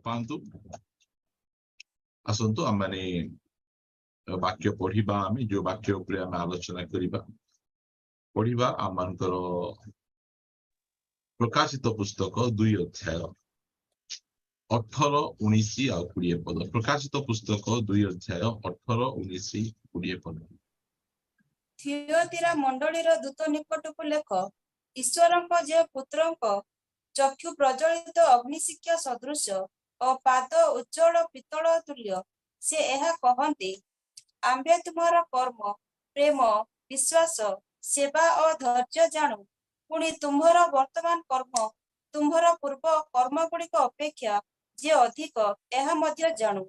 पांतु आसंतु आम माने वाक्य पढ़िबा आमे जो वाक्य उपरे आमे आलोचना करिबा पढ़िबा आमंकर प्रकाशित पुस्तक 2 अध्याय 18 19 आ 20 पद प्रकाशित पुस्तक 2 अध्याय 18 19 20 पद थियोतीरा मंडलीर दूत निकटकु लेख ईश्वरଙ୍କ जे पुत्रଙ୍କ चक्षु प्रज्वलित अग्निशिख्या सदृश और पाद उज्जवल पितल तुल्य से एहा कहन्ति आम्भे तुमर कर्म प्रेम विश्वास सेवा और धैर्य जानू पुणी तुम्हर वर्तमान कर्म तुम्हर पूर्व कर्म गुड़िक अपेक्षा जे अधिक एहा मध्य जानू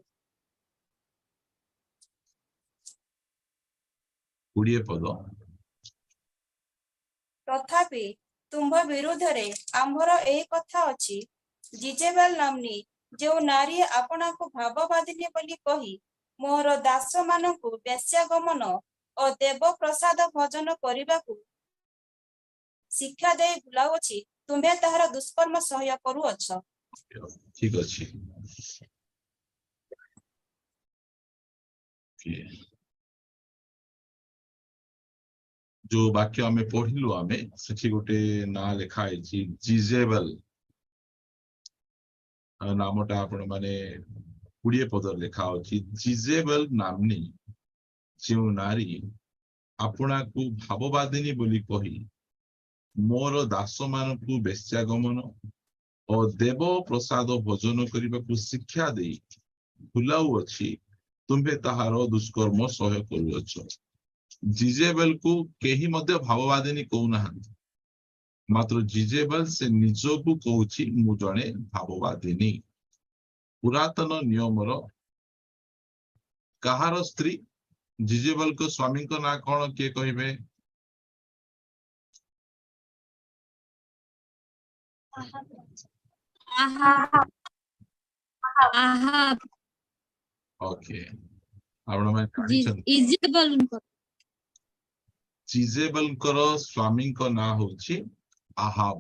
20 पद तथापि तुम्भ विरुद्ध रे आम्भर एही कथा अछि जिजेबेल नामनी जो नारी आपना को भाववादिनी बोली कही मोर दास मानकु वेश्यागमन और देव प्रसाद भजन करिबाकु शिक्षा दे बुलाउछि तुम्भे ताहार दुष्कर्म सहय करूअछ ठीक अछि जो वाक्य आमे पढ़िलु आमे सेठी गोटे ना लिखा है जिजेबेल नामटा आपण माने 20 पद लिखा अछि जिजेबेल नामनी जो नारी आपना को भाववादिनी बोली कही मोर दास मानकु वेश्यागमन और देव प्रसाद भोजन करने को शिक्षा दे भुलाऊ अच्छी तुम्हें ताहार दुष्कर्म सहय करुअछ जिजेबेल को केही मध्य भाववादिनी कहूना मात्र जिजेबेल से निजकू कहूची मु जणे भाववादिनी पुरातन नियमर कहार स्त्री जिजेबेल को स्वामी को ना कौन किए कहिबे ओके आपण में जिजेबेल कर स्वामी को ना होची आहाब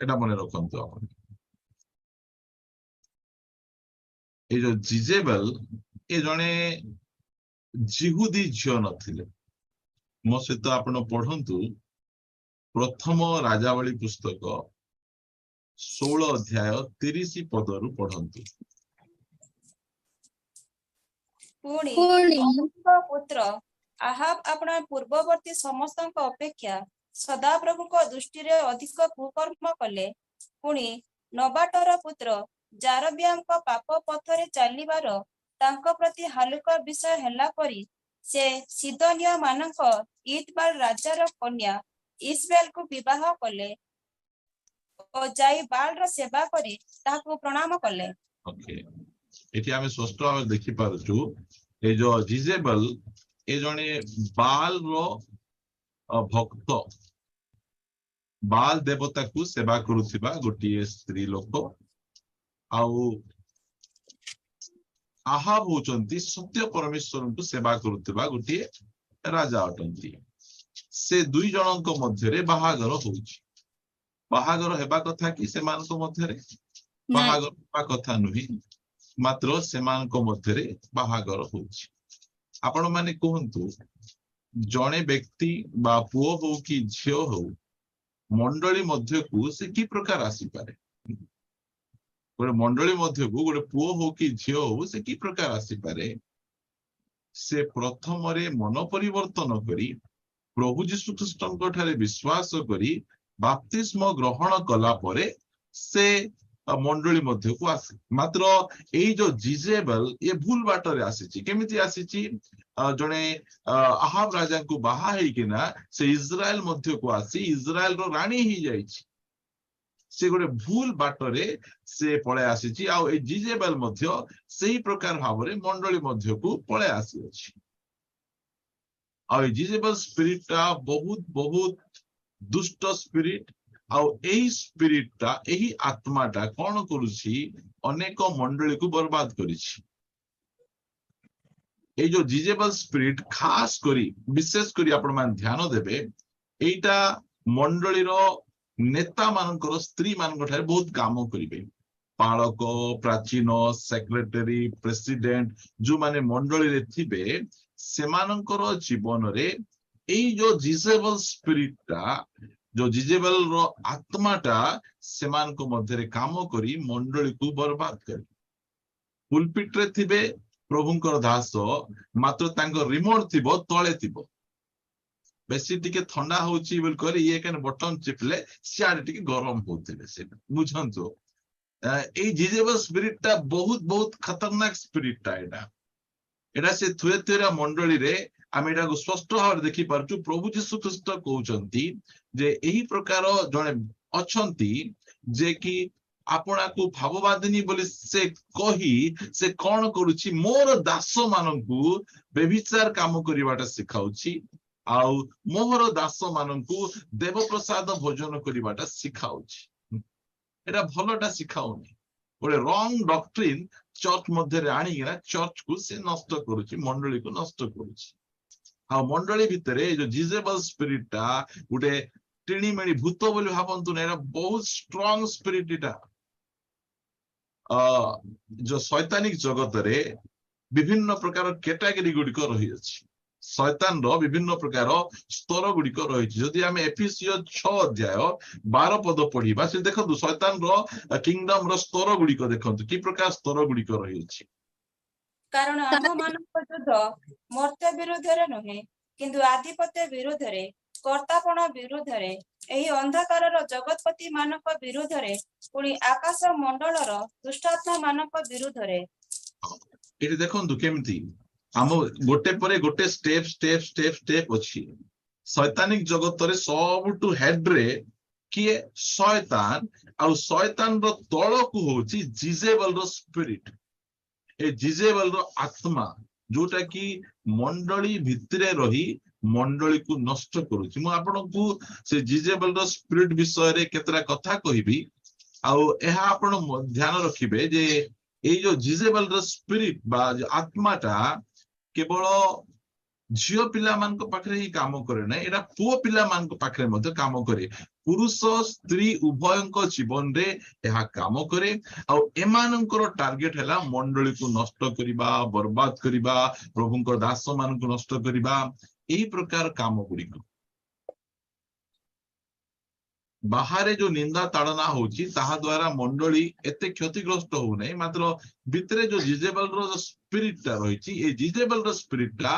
एटा मने रखंतु आपण ए जो जिजेबेल ए जने जिहुदी झियो नथिले मो सहित आपण पढ़ंतु प्रथम राजावली पुस्तक 16 अध्याय 30 पदरु पढ़ंतु पुत्र आहाब अपना पूर्ववर्ती समस्त अपेक्षा सदा प्रभु को दृष्टि रे अधिक कुकर्म कले पुणी नबाटर पुत्र जारबियाम को पाप पथरे चलिबार तांको प्रति हालुका विषय हैला परी से सिदोनिया मानक ईतबाल राजार कन्या इस्राएल को विवाह कले और जाई बाल रो सेवा करी ताको प्रणाम कले ओके एठी आमे स्पष्ट भाव देखि पारछु ए जो जिजेबेल ए जने बाल रो भक्त बाल देवता को सेवा करुथिबा गोटी स्त्री लोक आउ आहाब होचंती सत्य परमेश्वर को सेवा करुथिबा गोटी राजा अटंती से दुई जनक मध्य रे बाहागर होउची बाहागर हेबा कथा कि सेमानक मध्य रे बाहागर हेबा कथा नुही मात्र सेमानक मध्य रे बाहागर होउची आपण माने कहंतु जणे व्यक्ति बा पुओ हो कि झियो हो मंडली मध्य को से की प्रकार आसी पारे गोटे मंडली मध्य को गोटे पुओ हो कि झियो हो से की प्रकार आसी पारे से प्रथम रे मन परिवर्तन करी प्रभु यीशु ख्रीष्टଙ୍କ ठारे विश्वास करी बाप्तिस्म ग्रहण कला परे से मंडली मध्य को आसे मात्र एई जो जिजेबेल ये भूल बाटरे आसीची केमिति आसीची जने आहाब राजा को बाहा है कि ना से इज्राएल मध्य को आसी इज्राएल रो रानी ही जाईची से गोटे भूल बाटरे से पळे आसीची आ ए जिजेबेल मध्य सही प्रकार भावरे मंडली मध्य को पळे आसी अछि आ जिजेबेल स्पिरिट ता बहुत बहुत दुष्ट स्पिरिट आउ एही स्पिरिट ता एही आत्मा ता कोन करूची अनेक मंडली को बर्बाद करिछि ए जो जिजेबेल स्पिरिट खास करी विशेष करी आपण मान ध्यान देबे एटा मंडली रो नेता मानकर स्त्री मानकर ठारे बहुत काम करिवे ପାଳକ, ପ୍ରାଚୀନ, ସେକ୍ରେଟାରୀ, ପ୍ରେସିଡେଣ୍ଟ ଯୋଉମାନେ ମଣ୍ଡଳୀରେ ଥିବେ ସେମାନଙ୍କର ଜୀବନରେ ଏଇ ଯୋଉ ଜିଜେବଲ ସ୍ପିରିଟ ଟା, ଯୋଉ ଜିଜେବଲ ର ଆତ୍ମାଟା ସେମାନଙ୍କ ମଧ୍ୟରେ କାମ କରି ମଣ୍ଡଳୀକୁ ବର୍ବାଦ କରେ। ପୁଲପିଟରେ ଥିବେ ପ୍ରଭୁଙ୍କର ଦାସ, ମାତ୍ର ତାଙ୍କ ରିମୋଟ ଥିବ ତଳେ ଥିବ। ବେଶୀ ଟିକେ ଥଣ୍ଡା ହଉଛି ବୋଲି କହିଲେ ଇଏ କେନ ବଟନ ଚିପିଲେ ସିଆଡେ ଟିକେ ଗରମ ହଉଥିବେ। ସେଇଟା ବୁଝନ୍ତୁ। ଏଇ ଜିଜେବଲ ସ୍ପିରିଟ ଟା ବହୁତ ବହୁତ ଖତରନାକ ସ୍ପିରିଟ ଟା। ଏଇଟା ସେ ଥୁଏଥୁଏରା ମଣ୍ଡଳୀରେ ଆମେ ଏଟାକୁ ସ୍ପଷ୍ଟ ଭାବରେ ଦେଖିପାରୁଛୁ। ପ୍ରଭୁ ଯୀଶୁ ଖ୍ରୀଷ୍ଟ କହୁଛନ୍ତି ଯେ ଏହି ପ୍ରକାର ଜଣେ ଅଛନ୍ତି ଯେ କି ଆପଣାକୁ ଭାବବାଦିନୀ ବୋଲି ସେ କହି ସେ କଣ କରୁଛି, ମୋର ଦାସ ମାନଙ୍କୁ ବ୍ୟଭିଚାର କାମ କରିବାଟା ଶିଖାଉଛି, ଆଉ ମୋହର ଦାସ ମାନଙ୍କୁ ଦେବପ୍ରସାଦ ଭୋଜନ କରିବାଟା ଶିଖାଉଛି। ଏଟା ଭଲଟା ଶିଖାଉନି। ଗୋଟେ ରଙ୍ଗ ଡକ୍ଟ୍ରିନ ଚର୍ଚ୍ଚ ମଧ୍ୟରେ ଆଣିକିନା ଚର୍ଚ୍ଚକୁ ସେ ନଷ୍ଟ କରୁଛି, ମଣ୍ଡଳୀକୁ ନଷ୍ଟ କରୁଛି। ଆଉ ମଣ୍ଡଳୀ ଭିତରେ ଏଇ ଯୋଉ ଜିଜେବଲ ସ୍ପିରିଟ ଟା ଗୋଟେ ଟିଣିମିଣି ଭୂତ ବୋଲି ଭାବନ୍ତୁ ନା, ଏଟା ବହୁତ ଷ୍ଟ୍ରଙ୍ଗ ସ୍ପିରିଟ। ଏଟା ଯୋଉ ଶୈତାନିକ ଜଗତରେ ବିଭିନ୍ନ ପ୍ରକାର କ୍ୟାଟାଗୋରୀ ଗୁଡିକ ରହିଅଛି। ଶୈତାନର ବିଭିନ୍ନ ପ୍ରକାର ସ୍ତର ଗୁଡିକ ରହିଛି। ଯଦି ଆମେ ଏଫେସିୟ 6 ଅଧ୍ୟାୟ 12 ପଦ ପଢିବା, ସେ ଦେଖନ୍ତୁ ଶୈତାନର କିଙ୍ଗଡମ ର ସ୍ତର ଗୁଡିକ ଦେଖନ୍ତୁ କି ପ୍ରକାର ସ୍ତର ଗୁଡିକ ରହିଅଛି। କାରଣ ଆମ୍ଭମାନଙ୍କ ଯୁଦ୍ଧ ମର୍ତ୍ତ୍ୟ ବିରୁଦ୍ଧରେ ନୁହେଁ, କିନ୍ତୁ ଆଧିପତ୍ୟ ବିରୁଦ୍ଧରେ, କର୍ତ୍ତାପଣ ବିରୁଦ୍ଧରେ, ଏହି ଅନ୍ଧକାରର ଜଗତପତି ମାନଙ୍କ ବିରୁଦ୍ଧରେ, ପୁଣି ଆକାଶ ମଣ୍ଡଳର ଦୁଷ୍ଟାତ୍ମା ମାନଙ୍କ ବିରୁଦ୍ଧରେ। ଏଠି ଦେଖନ୍ତୁ କେମିତି ଆମ ଗୋଟେ ପରେ ଗୋଟେ ଷ୍ଟେପ ଷ୍ଟେପ ଷ୍ଟେପ ଷ୍ଟେପ ଅଛି। ଶୈତାନିକ ଜଗତରେ ସବୁଠୁ ହେଡରେ କିଏ? ଶୟତାନ। ଆଉ ଶୟତାନର ତଳକୁ ହଉଛି ଜିଜେବଲର ସ୍ପିରିଟ। ଏ ଜିଜେବଲର ଆତ୍ମା, ଯୋଉଟା କି ମଣ୍ଡଳୀ ଭିତରେ ରହି ମଣ୍ଡଳୀକୁ ନଷ୍ଟ କରୁଛି। ମୁଁ ଆପଣଙ୍କୁ ସେ ଜିଜେବଲର ସ୍ପିରିଟ ବିଷୟରେ କେତେଟା କଥା କହିବି, ଆଉ ଏହା ଆପଣ ଧ୍ୟାନ ରଖିବେ ଯେ ଏଇ ଯୋଉ ଜିଜେବଲର ସ୍ପିରିଟ ବା ଆତ୍ମାଟା କେବଳ ଝିଅ ପିଲାମାନଙ୍କ ପାଖରେ ହିଁ କାମ କରେ ନାହିଁ, ଏଇଟା ପୁଅ ପିଲାମାନଙ୍କ ପାଖରେ ମଧ୍ୟ କାମ କରେ। ପୁରୁଷ ସ୍ତ୍ରୀ ଉଭୟଙ୍କ ଜୀବନରେ ଏହା କାମ କରେ। ଆଉ ଏମାନଙ୍କର ଟାର୍ଗେଟ ହେଲା ମଣ୍ଡଳୀକୁ ନଷ୍ଟ କରିବା, ବର୍ବାଦ କରିବା, ପ୍ରଭୁଙ୍କ ଦାସ ମାନଙ୍କୁ ନଷ୍ଟ କରିବା, ଏହି ପ୍ରକାର କାମ ଗୁଡିକ। ବାହାରେ ଯୋଉ ନିନ୍ଦା ତାଡନା ହଉଛି ତାହା ଦ୍ୱାରା ମଣ୍ଡଳୀ ଏତେ କ୍ଷତିଗ୍ରସ୍ତ ହଉନାହିଁ, ମାତ୍ର ଭିତରେ ଯୋଉ ଜିଜେବଲର ସ୍ପିରିଟ ଟା ରହିଛି, ଏଇ ଜିଜେବଲର ସ୍ପିରିଟ ଟା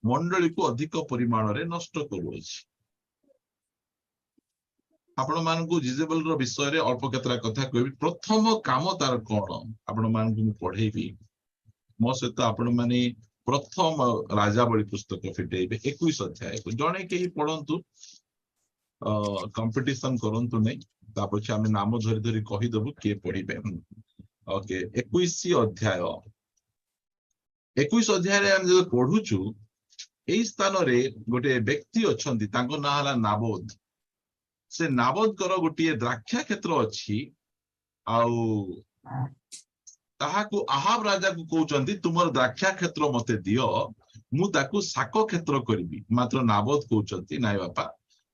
ମଣ୍ଡଳୀକୁ ଅଧିକ ପରିମାଣରେ ନଷ୍ଟ କରୁଅଛି। ଆପଣ ମାନଙ୍କୁ ଜିଜେବଲର ବିଷୟରେ ଅଳ୍ପ କେତେଟା କଥା କହିବି। ପ୍ରଥମ କାମ ତାର କଣ ଆପଣ ମାନଙ୍କୁ ମୁଁ ପଢେଇବି। ମୋ ସହିତ ଆପଣ ମାନେ ପ୍ରଥମ ରାଜାବଳୀ ପୁସ୍ତକ ଫିଟେଇବେ 21 ଅଧ୍ୟାୟକୁ। ଜଣେ କେହି ପଢନ୍ତୁ, କମ୍ପିଟିସନ କରନ୍ତୁ ନାହିଁ, ତା ପଛେ ଆମେ ନାମ ଧରି ଧରି କହିଦବୁ କିଏ ପଢିବେ। ଓକେ, 21 ଅଧ୍ୟାୟ। 21 ଅଧ୍ୟାୟରେ ଆମେ ଯେତେବେଳେ ପଢୁଛୁ, ଏଇ ସ୍ଥାନରେ ଗୋଟେ ବ୍ୟକ୍ତି ଅଛନ୍ତି, ତାଙ୍କ ନାଁ ହେଲା ନାବୋଦ। ସେ ନାବୋଦଙ୍କର ଗୋଟିଏ ଦ୍ରାକ୍ଷା କ୍ଷେତ୍ର ଅଛି, ଆଉ ତାହାକୁ ଆହାବ ରାଜାକୁ କହୁଛନ୍ତି ତୁମର ଦ୍ରାକ୍ଷା କ୍ଷେତ୍ର ମତେ ଦିଅ, ମୁଁ ତାକୁ ଶାକ କ୍ଷେତ୍ର କରିବି। ମାତ୍ର ନାବୋଦ କହୁଛନ୍ତି ନାଇଁ ବାପା,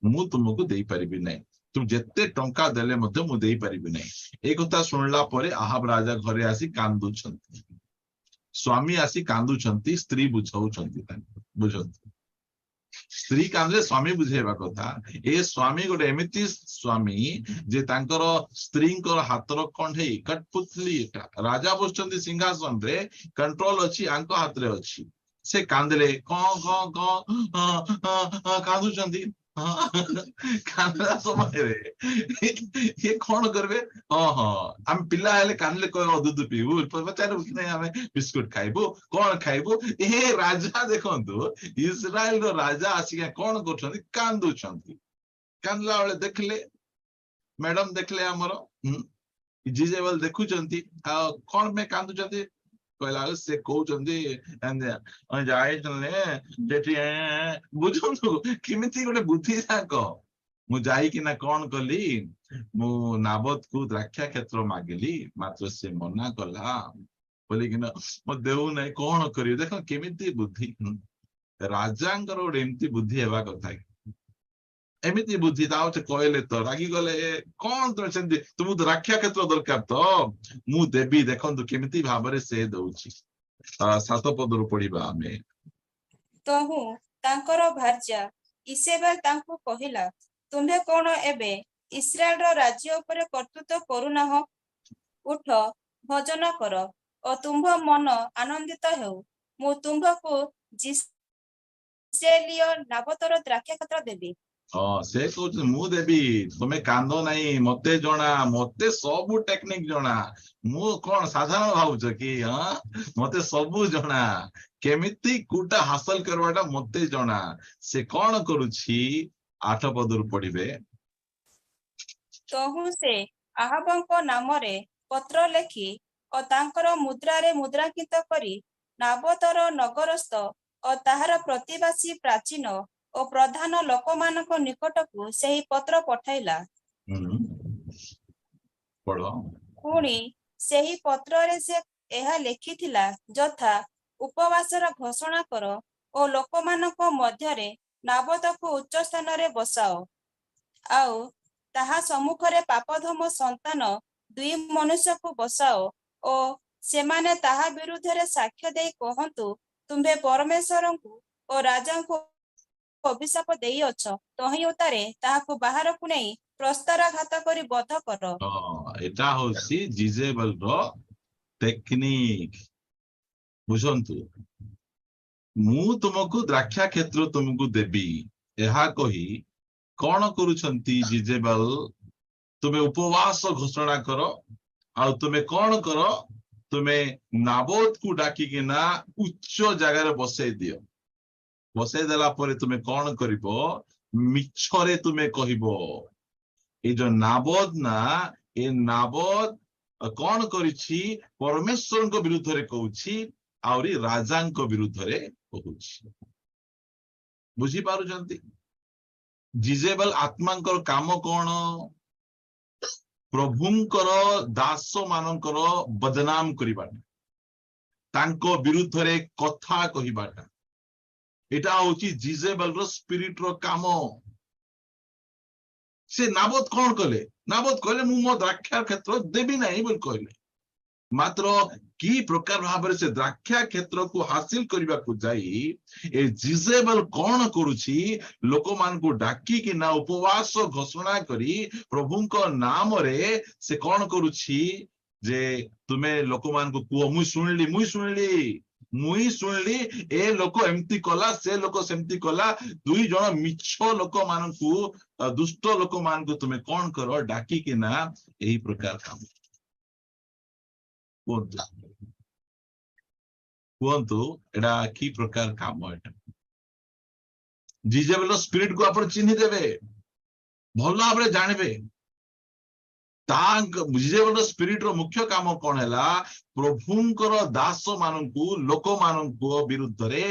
ମୁଁ ତୁମକୁ ଦେଇପାରିବି ନାହିଁ, ତୁ ଯେତେ ଟଙ୍କା ଦେଲେ ମଧ୍ୟ ମୁଁ ଦେଇପାରିବି ନାହିଁ। ଏଇ କଥା ଶୁଣିଲା ପରେ ଆହାବ ରାଜା ଘରେ ଆସି କାନ୍ଦୁଛନ୍ତି। ସ୍ୱାମୀ ଆସି କାନ୍ଦୁଛନ୍ତି, ସ୍ତ୍ରୀ ବୁଝାଉଛନ୍ତି ତାଙ୍କୁ। ବୁଝନ୍ତୁ, ସ୍ତ୍ରୀ କାନ୍ଦିଲେ ସ୍ୱାମୀ ବୁଝେଇବା କଥା। ଏ ସ୍ୱାମୀ ଗୋଟେ ଏମିତି ସ୍ୱାମୀ ଯେ ତାଙ୍କର ସ୍ତ୍ରୀଙ୍କର ହାତର କଣ୍ଢେଇ, କଠପୁତଲି। ଏଟା ରାଜା ବସୁଛନ୍ତି ସିଂହାସନରେ, କଣ୍ଟ୍ରୋଲ ଅଛି ଆଙ୍କ ହାତରେ ଅଛି। ସେ କାନ୍ଦିଲେ କାନ୍ଦୁଛନ୍ତି। କାନ୍ଦିଲା ସମୟରେ ଇଏ କଣ କରିବେ? ହଁ ଆମେ ପିଲା ହେଲେ କାନ୍ଦିଲେ କହିବ ଦୁଧୁ ପିଇବୁ, ପଚାରିବୁ କି ନାଇଁ ଆମେ ବିସ୍କୁଟ ଖାଇବୁ, କଣ ଖାଇବୁ। ଏ ରାଜା ଦେଖନ୍ତୁ, ଇସ୍ରାଏଲର ରାଜା ଆସିକି କଣ କରୁଛନ୍ତି? କାନ୍ଦୁଛନ୍ତି। କାନ୍ଦିଲା ବେଳେ ଦେଖିଲେ, ମ୍ୟାଡମ ଦେଖିଲେ ଆମର ଜିଜେବଲ ଦେଖୁଛନ୍ତି, ଆଉ କଣ ପାଇଁ କାନ୍ଦୁଛନ୍ତି କହିଲା ବେଳକୁ ସେ କହୁଛନ୍ତି ଯାଇଥିଲେ ସେଠି। ବୁଝନ୍ତୁ କେମିତି ଗୋଟେ ବୁଦ୍ଧି ଯାକ। ମୁଁ ଯାଇକିନା କଣ କଲି, ମୁଁ ନାବୋଦକୁ ଦ୍ରାକ୍ଷା କ୍ଷେତ୍ର ମାଗିଲି, ମାତ୍ର ସେ ମନା କଲା ବୋଲିକିନା ମୋ ଦେଉନାହିଁ, କଣ କରିବି। ଦେଖ କେମିତି ବୁଦ୍ଧି। ରାଜାଙ୍କର ଗୋଟେ ଏମିତି ବୁଦ୍ଧି ହେବା କଥା। ଏମିତି ବୁଦ୍ଧି ତାଉଟେ କହିଲେ ତ ରାଗିଗଲେ କଣ ତମେ ସେମିତି ତୁମକୁ ତ ରକ୍ଷା କ୍ଷେତ୍ର ଦରକାର ତ ମୁଁ ଦେବି ଦେଖନ୍ତୁ କେମିତି ଭାବରେ ସେ ଦଉଛି 7 ପଦରୁ ପଢିବା ଆମେ ତହୁଁ ତାଙ୍କର ଭାର୍ଯ୍ୟା ଇସେବେଲ ତାଙ୍କୁ କହିଲା, ତୁମ୍ଭେ କଣ ଏବେ ଇସ୍ରାଏଲର ରାଜ୍ୟ ଉପରେ କର୍ତ୍ତୃତ୍ୱ କରୁନାହଁ? ଉଠ, ଭଜନ କର ଓ ତୁମ୍ଭ ମନ ଆନନ୍ଦିତ ହେଉ। ମୁଁ ତୁମ୍ଭକୁ ଜିସେଲିୟ ନାବୋତର ଦ୍ରାକ୍ଷାକ୍ଷେତ୍ର ଦେବି। ସେ କହୁଛନ୍ତି ମୁଁ ଦେବି, ତମେ କାନ୍ଦ ନାହିଁ, ମତେ ଜଣା, ମତେ ସବୁ ଟେକ୍ନିକ ଜଣା। ମୁଁ କଣ ସାଧାରଣ ଭାବୁଛ କି? ମତେ ସବୁ ଜଣା, କେମିତି କୋଉଟା ହାସଲ କରିବାଟା ମତେ ଜଣା। ସେ କଣ କରୁଛି 8 ପଦରୁ ପଢିବେ। ତହୁଁ ସେ ଆହାବଙ୍କ ନାମରେ ପତ୍ର ଲେଖି ଓ ତାଙ୍କର ମୁଦ୍ରାରେ ମୁଦ୍ରାଙ୍କିତ କରି ନାବୋତର ନଗରସ୍ଥ ଓ ତାହାର ପ୍ରତିବାସୀ ପ୍ରାଚୀନ ଓ ପ୍ରଧାନ ଲୋକମାନଙ୍କ ନିକଟକୁ ସେହି ପତ୍ର ପଠାଇଲା। ପଢ। ପୁଣି ସେହି ପତ୍ରରେ ସେ ଏହା ଲେଖିଥିଲା, ଯଥା ଉପବାସର ଘୋଷଣା କର ଓ ଲୋକମାନଙ୍କ ମଧ୍ୟରେ ନାବୋତକୁ ଉଚ୍ଚ ସ୍ଥାନରେ ବସାଅ। ଆଉ ତାହା ସମ୍ମୁଖରେ ପାପଧମ ସନ୍ତାନ 2 ମନୁଷ୍ୟକୁ ବସାଅ ଓ ସେମାନେ ତାହା ବିରୁଦ୍ଧରେ ସାକ୍ଷ୍ୟ ଦେଇ କହନ୍ତୁ, ତୁମ୍ଭେ ପରମେଶ୍ୱରଙ୍କୁ ଓ ରାଜାଙ୍କୁ ଅଭିଶାପ ଦେଇଅଛ। ତହିଁ ଉତ୍ତାରେ ତାହାକୁ ବାହାରକୁ ନେଇ ପ୍ରସ୍ତାରାଘାତ କରି ବଧ କର। ଏଟା ହଉଛି ଜିଜେବେଲର ଟେକ୍ନିକ। ବୁଝନ୍ତୁ, ମୁଁ ତୁମକୁ ଦ୍ରାକ୍ଷା କ୍ଷେତ୍ର ତୁମକୁ ଦେବି ଏହା କହି କଣ କରୁଛନ୍ତି ଜିଜେବେଲ? ତୁମେ ଉପବାସ ଘୋଷଣା କର ଆଉ ତୁମେ କଣ କର, ତୁମେ ନାବୋତକୁ ଡାକିକିନା ଉଚ୍ଚ ଜାଗାରେ ବସେଇ ଦିଅ। ବସେଇ ଦେଲା ପରେ ତୁମେ କଣ କରିବ? ମିଛରେ ତୁମେ କହିବ। ଏଇ ଯୋଉ ନାବୋତ ନା, ଏ ନାବୋତ କଣ କରିଛି? ପରମେଶ୍ୱରଙ୍କ ବିରୁଦ୍ଧରେ କହୁଛି, ଆହୁରି ରାଜାଙ୍କ ବିରୁଦ୍ଧରେ କହୁଛି। ବୁଝିପାରୁଛନ୍ତି? ଜିଜେବେଲ ଆତ୍ମାଙ୍କର କାମ କଣ? ପ୍ରଭୁଙ୍କର ଦାସ ମାନଙ୍କର ବଦନାମ କରିବାଟା, ତାଙ୍କ ବିରୁଦ୍ଧରେ କଥା କହିବାଟା, ଏଟା ହଉଛି ଜିଜେବେଲର ସ୍ପିରିଟର କାମ। ସେ ନାବୋତ କଣ କଲେ? ନାବୋତ କହିଲେ ମୁଁ ମୋ ଦ୍ରାକ୍ଷା କ୍ଷେତ୍ର ଦେବି ନାହିଁ ବୋଲି କହିଲେ। ମାତ୍ର କି ପ୍ରକାର ଭାବରେ ସେ ଦ୍ରାକ୍ଷା କ୍ଷେତ୍ରକୁ ହାସିଲ କରିବାକୁ ଯାଇ ଏ ଜିଜେବେଲ କଣ କରୁଛି? ଲୋକମାନଙ୍କୁ ଡାକିକିନା ଉପବାସ ଘୋଷଣା କରି ପ୍ରଭୁଙ୍କ ନାମରେ ସେ କଣ କରୁଛି? ଯେ ତୁମେ ଲୋକମାନଙ୍କୁ କୁହ, ମୁଇଁ ଶୁଣିଲି ଏ ଲୋକ ଏମିତି କଲା, ସେ ଲୋକ ସେମିତି କଲା। 2 ଜଣ ମିଛ ଲୋକମାନଙ୍କୁ, ଦୁଷ୍ଟ ଲୋକମାନଙ୍କୁ ତୁମେ କଣ କର? ଡାକିକିନା ଏହି ପ୍ରକାର କାମ କୁହନ୍ତୁ। ଏଟା କି ପ୍ରକାର କାମ? ଏଟା ଜିଜେବେଲର ସ୍ପିରିଟ କୁ ଆପଣ ଚିହ୍ନି ଦେବେ, ଭଲ ଭାବରେ ଜାଣିବେ। ଜିଜେବେଲର ସ୍ପିରିଟର ମୁଖ୍ୟ କାମ କଣ ହେଲା? ପ୍ରଭୁଙ୍କର ଦାସ ମାନଙ୍କୁ, ଲୋକମାନଙ୍କ ବିରୁଦ୍ଧରେ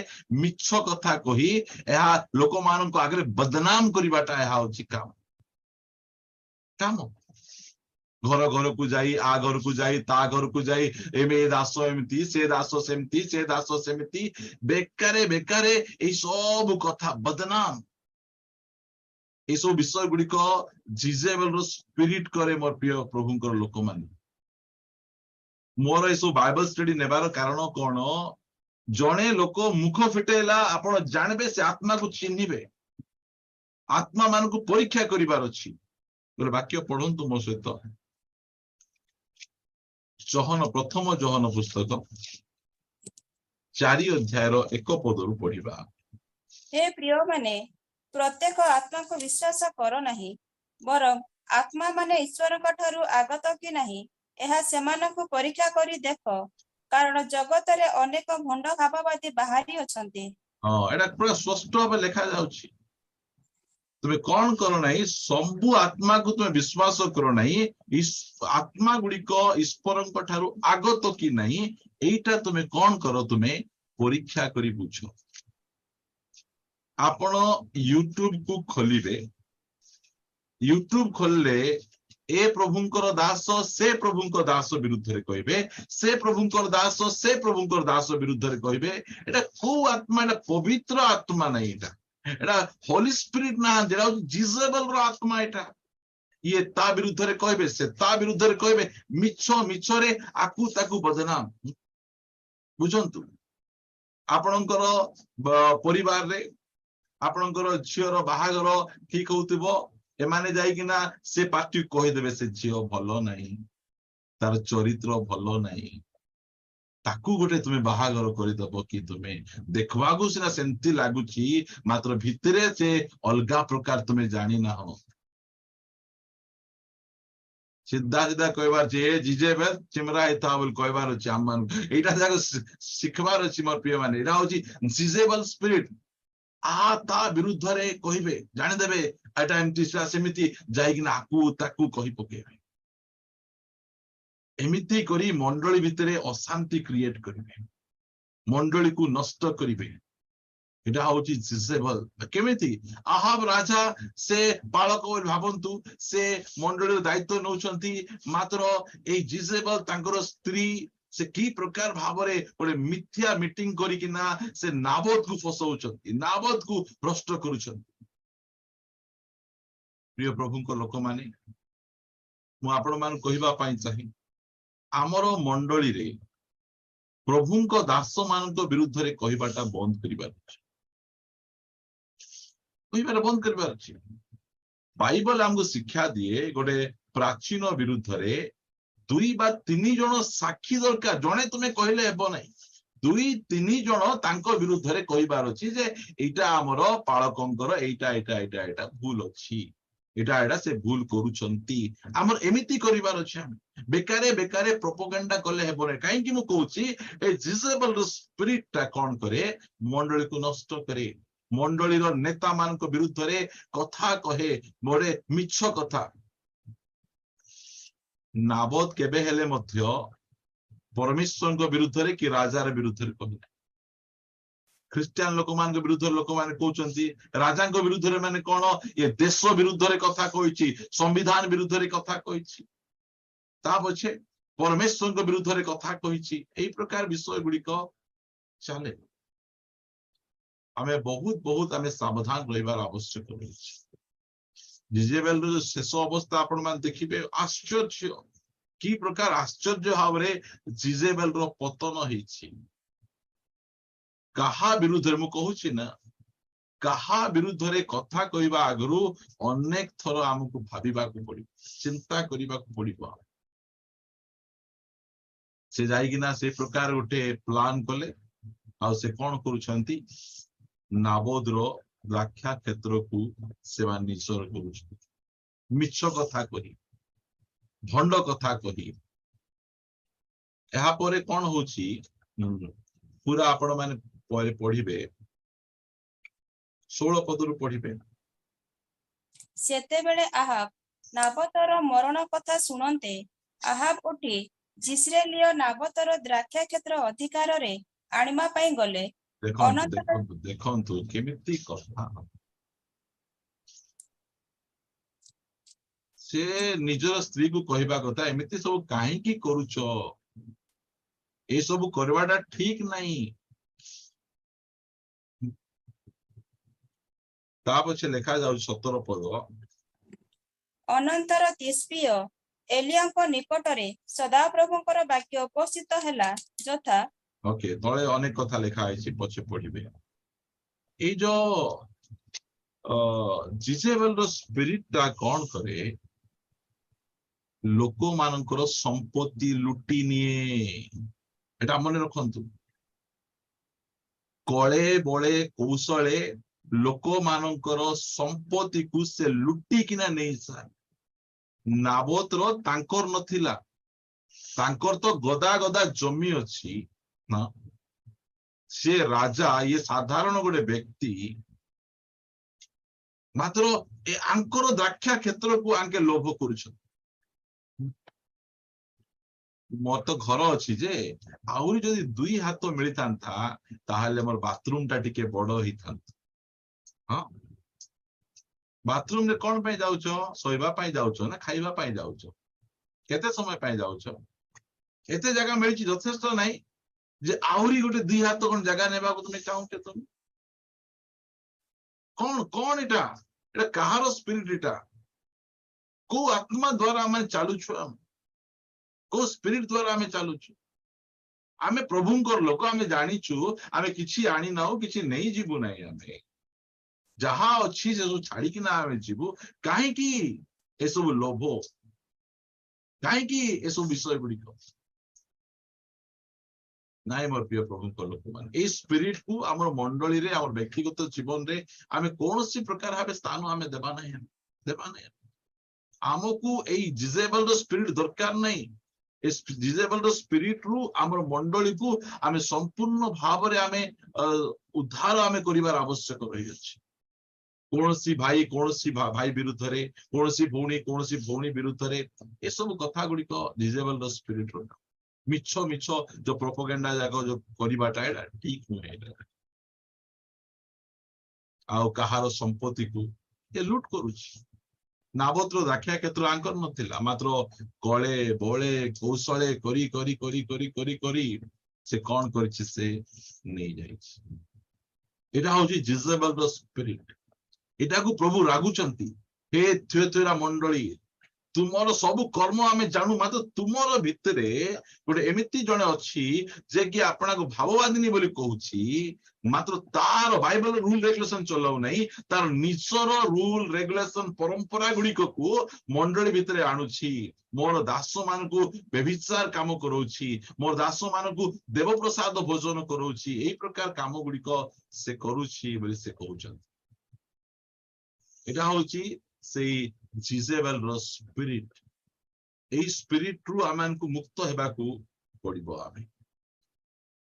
ମିଛ କଥା କହି ଏହା ଲୋକମାନଙ୍କ ଆଗରେ ବଦନାମ କରିବାଟା ଏହା ହଉଛି କାମ। ଘର ଘରକୁ ଯାଇ, ଆ ଘରକୁ ଯାଇ, ତା ଘରକୁ ଯାଇ, ଏ ଦାସ ଏମିତି, ସେ ଦାସ ସେମିତି, ସେ ଦାସ ସେମିତି, ବେକାରେ ବେକାରେ ଏଇ ସବୁ କଥା, ବଦନାମ, ଏସବୁ ବିଷୟ ଗୁଡିକ ଜିଜେବେଲର ସ୍ପିରିଟ କରେ। ମୋର ପ୍ରିୟ ପ୍ରଭୁଙ୍କର ଲୋକମାନେ, ମୋର ଏସବୁ ବାଇବଲ ଷ୍ଟଡି ନେବାର କାରଣ କଣ? ଜଣେ ଲୋକ ମୁଖ ଫିଟେଇଲା, ଆପଣ ଜାଣିବେ ସେ ଆତ୍ମାକୁ ଚିହ୍ନିବେ। ଆତ୍ମା ମାନଙ୍କୁ ପରୀକ୍ଷା କରିବାର ଅଛି। ଗୋଟେ ବାକ୍ୟ ପଢନ୍ତୁ ମୋ ସହିତ, ପ୍ରଥମ ଯୋହନ ପୁସ୍ତକ 4 ଅଧ୍ୟାୟର 1 ପଦରୁ ପଢିବା। ହେ ପ୍ରିୟମାନେ, ପ୍ରତ୍ୟେକ ଆତ୍ମାକୁ ବିଶ୍ୱାସ କର ନାହିଁ, ବରଂ ଆତ୍ମା ମାନେ ଈଶ୍ୱରଙ୍କ ଠାରୁ ଆଗତ କି ନାହିଁ ଏହା ସେମାନଙ୍କୁ ପରୀକ୍ଷା କରି ଦେଖ, କାରଣ ଜଗତରେ ଅନେକ ଭଣ୍ଡ ଭାବବାଦୀ ବାହାରି ଅଛନ୍ତି। ଏଟା ପୁରା ସ୍ପଷ୍ଟ ଭାବେ ଲେଖା ଯାଉଛି। ତୁମେ କଣ କର ନାହିଁ? ସବୁ ଆତ୍ମାକୁ ତୁମେ ବିଶ୍ୱାସ କର ନାହିଁ। ଆତ୍ମା ଗୁଡିକ ଈଶ୍ୱରଙ୍କ ଠାରୁ ଆଗତ କି ନାହିଁ, ଏଇଟା ତୁମେ କଣ କର? ତୁମେ ପରୀକ୍ଷା କରି ବୁଝ। ଆପଣ ୟୁଟ୍ୟୁବ କୁ ଖୋଲିବେ, ୟୁଟ୍ୟୁବ ଖୋଲିଲେ ଏ ପ୍ରଭୁଙ୍କର ଦାସ, ସେ ପ୍ରଭୁଙ୍କ ଦାସ ବିରୁଦ୍ଧରେ କହିବେ, ସେ ପ୍ରଭୁଙ୍କର ଦାସ, ସେ ପ୍ରଭୁଙ୍କର ଦାସ ବିରୁଦ୍ଧରେ କହିବେ। ଏଟା କୋଉ ଆତ୍ମା? ଏଟା ପବିତ୍ର ଆତ୍ମା ନାହିଁ। ଏଟା एटा होली स्पिरिट ना जेटा जिजेबल रो आत्मा एटा ये ता विरुद्ध रे कहबे से ता विरुद्ध रे कहबे मिछ रे आकु ताकु बदनाम बुझंतु आपणकर परिवार रे आपणकर झियर बाहागर ठीक होउतिबो एमाने जाइकिना से पार्टी कहिदेबे से झियो भलो नाही तार चरित्र भलो नाही ताकू गोटे तुम्हें बाहागर करदब कि तुम्हें देखवाकू सिना सेमती लागुची मात्र भितरे से अलगा प्रकार तुम्हें जानी ना हो सीधा सीधा कहबार जे जिजेबेल चिमरा एता बोल कहबार अछि आमान एटा जाक शिखबार अछि मोर प्रिय माने एटा होची जिजेबल स्पिरिट आ ता विरुद्ध रे कहिबे जानि देबे एटा एमती सेमिति जाइकिना आकू ताकू कहि पकेबे एमिति करी मंडली भितरे अशांति क्रिएट करिवे मंडली को नष्ट करिवे एटा होची जिजेबल केमिति आहाब राजा से बालक भावंतु से मंडली दायित्व नौचंती मात्र ए जिजेबल तांकर स्त्री से की प्रकार भावरे गोटे मिथ्या मीटिंग करिकिना से नाबोध को फसौचंती नाबोध को भ्रष्ट करूचंती प्रिय प्रभु को लोक माने मु आपण मान कहिबा पई चाहि आमर मंडली रे प्रभु को दास मान विरुद्ध रे कहिबाटा बंद करिबार कहिबार बंद करिबार अछि बाइबल हमको शिक्षा दिए गोटे प्राचीन विरुद्ध रे दुई बा तीन जन साक्षी दरकार जने तुम्हें कहले हेबो नाही दुई तीन जन तांको विरुद्ध रे कहिबार अछि जे एटा हमर पालकंकर एटा एटा एटा एटा भूल अछि एटा एटा से भूल करूचंती हमर एमिति करिबार अछि हम बेकारे बेकारे प्रोपोगेंडा कले हेबो नै काहे कि मु कहूची ए जिजेबल स्पिरिट ता कोन करे मंडली को नष्ट करे मंडली रो नेता मान को विरुद्ध रे कथा कहे मोरे मिछ कथा नाबोध केबे हेले मध्य परमेश्वर को विरुद्ध रे कि राजार विरुद्ध रे कहले ख्रिस्टियन लोक मान के विरुद्ध लोक माने कहउचंती राजा को विरुद्ध रे माने कोन ये देश विरुद्ध रे कथा कहिछि संविधान विरुद्ध रे कथा कहिछि ता पछे परमेश्वर को विरुद्ध रे कथा कहिछि एई प्रकार विषय गुडी को चले हमें बहुत बहुत हमें सावधान रहिबार आवश्यक अछि जिजेबेल रो शेष अवस्था आपण मान देखिबे आश्चर्य की प्रकार आश्चर्य भावरे जिजेबेल रो पतन होईछि कहा विरुद्ध रे मु कहूछि ना कहा विरुद्ध रे कथा कहबा आगरु अनेक थरो हमकु भाबिबा को पड़ी चिंता करिबा को पड़िबो से जाइगिना से प्रकार गोटे प्लान कले आ से कोन करूछंती नाबोध रो व्याख्या क्षेत्र को सेवा निश्चर करूछंती मिछ कथा कही भंड कथा कही एहा परे कोन होची पूरा आपण माने पढ़िबे 16 पदरु पढ़िबे सेते बेले आहाब नाबोतर मरण कथा सुनते आहाब उठी जिस्रेलियो नाबोतर द्राक्षा क्षेत्र अधिकार रे आनिमा पई गले देखंतु देखंतु देखंतु केमिति कथा से निजर स्त्री को कहबा कथा एमिति सब काहे की करूचो ए सब करवाटा ठीक नहीं ता पछे लिखा जाउ 17 पद अनंतर तिस्पिय एलियाको निकटरे सदा प्रभुଙ୍କର वाक्य उपस्थित ହେଲା ଯଥା ओके तळे अनेक कथा लिखा आइछि पछे पढिबे ए जो जिजेबेल रो स्पिरिट ता कोन करे लोक मानकर संपत्ति लुटी निए एटा मन रखंतु कळे बळे कौशले लोक मानकर संपत्ति को से लुटी किना नहीं सा नाबोत रो तांकर नथिला तांकर तो गदा गदा जमी अछि ना से राजा ये साधारण गोटे व्यक्ति मात्र ए आंकर द्राक्षा क्षेत्र को आंके लोभ करूछ मोर तो घर अछि जे आउरी जदि 2 हाथ मिलितांता ताहाले मोर बाथरूम टा टिके बड़ हिथांता हाँ बाथरूम रे कोन पे जाउछो सोइबा पाई जाउछो ना खाइबा पाई जाउछो केते समय पाई जाउछो एते जगह मिलछि यथेष्ट नाही जे आउरी गोटे 2 हाथ कोन जगह नेबा को तुमे चाहूते तुम कौन कौन एटा एटा कहार स्पिरिट एटा को आत्मा द्वारा आम चलुछु आम को स्पिरिट द्वारा आम चलुछु आमे प्रभुंकर लोक आमे जानिछु आमे किछि आनी नाउ किछि नहीं जीवु नाही आमे जहा अछि से सब छाड़ी कि ना आमे जीवु काहे कि ए सब लोभ काहे कि ए सब विषय गुडी को नाइ मोर प्रिय प्रभुंकर लोक मान ए स्पिरिट को हमर मंडली रे हमर व्यक्तिगत जीवन रे आमे कोनोसी प्रकार भाबे स्थान आमे देबा नाही आमको ए जिजेबल रो स्पिरिट दरकार नहीं डिजेबल स्पिरिट रु आमर मंडली को आमे संपूर्ण भाव रे आमे उद्धार आमे करिवार आवश्यक रही अछि कोनोसी भाई विरुद्ध रे कोनोसी भौणी विरुद्ध रे ए सब कथा गुडी को डिजेबल स्पिरिट रो मिछो जो प्रोपेगेंडा जाको जो करिबाटा एटा ठीक नुहे आउ कहार संपत्ति को ए लूट करूछि नाबोतर दाखिया क्षेत्र आंकर नथिला मात्र कले बळे कौशले करी करी करी करी करी करी से कौन करिछि से नहीं जाइछि एटा होछि जिजेबल द स्पिरिट एटा को प्रभु रागुचंती हे थेथेरा मंडली तुमर सब कर्म आमे जानू मात्र तुमर भितरे गोटे एमिति जणे अछि जे कि आपना को भाववादिनी बोली कहूछि मात्र तार बाइबल रूल रेगुलेशन चलाउ नहीं तार निजर रूल रेगुलेशन परंपरा गुडी को मंडली भितरे आनुछि मोर दास मान को व्यभिचार काम करोछि मोर दास मान को देव प्रसाद भोजन करोछि एई प्रकार काम गुडी को से करूछि बोली से कहउछन एटा होछि सेई जिजेबल रो स्पिरिट ए स्पिरिट रु आमान को मुक्त हेबा को पड़िबो आमे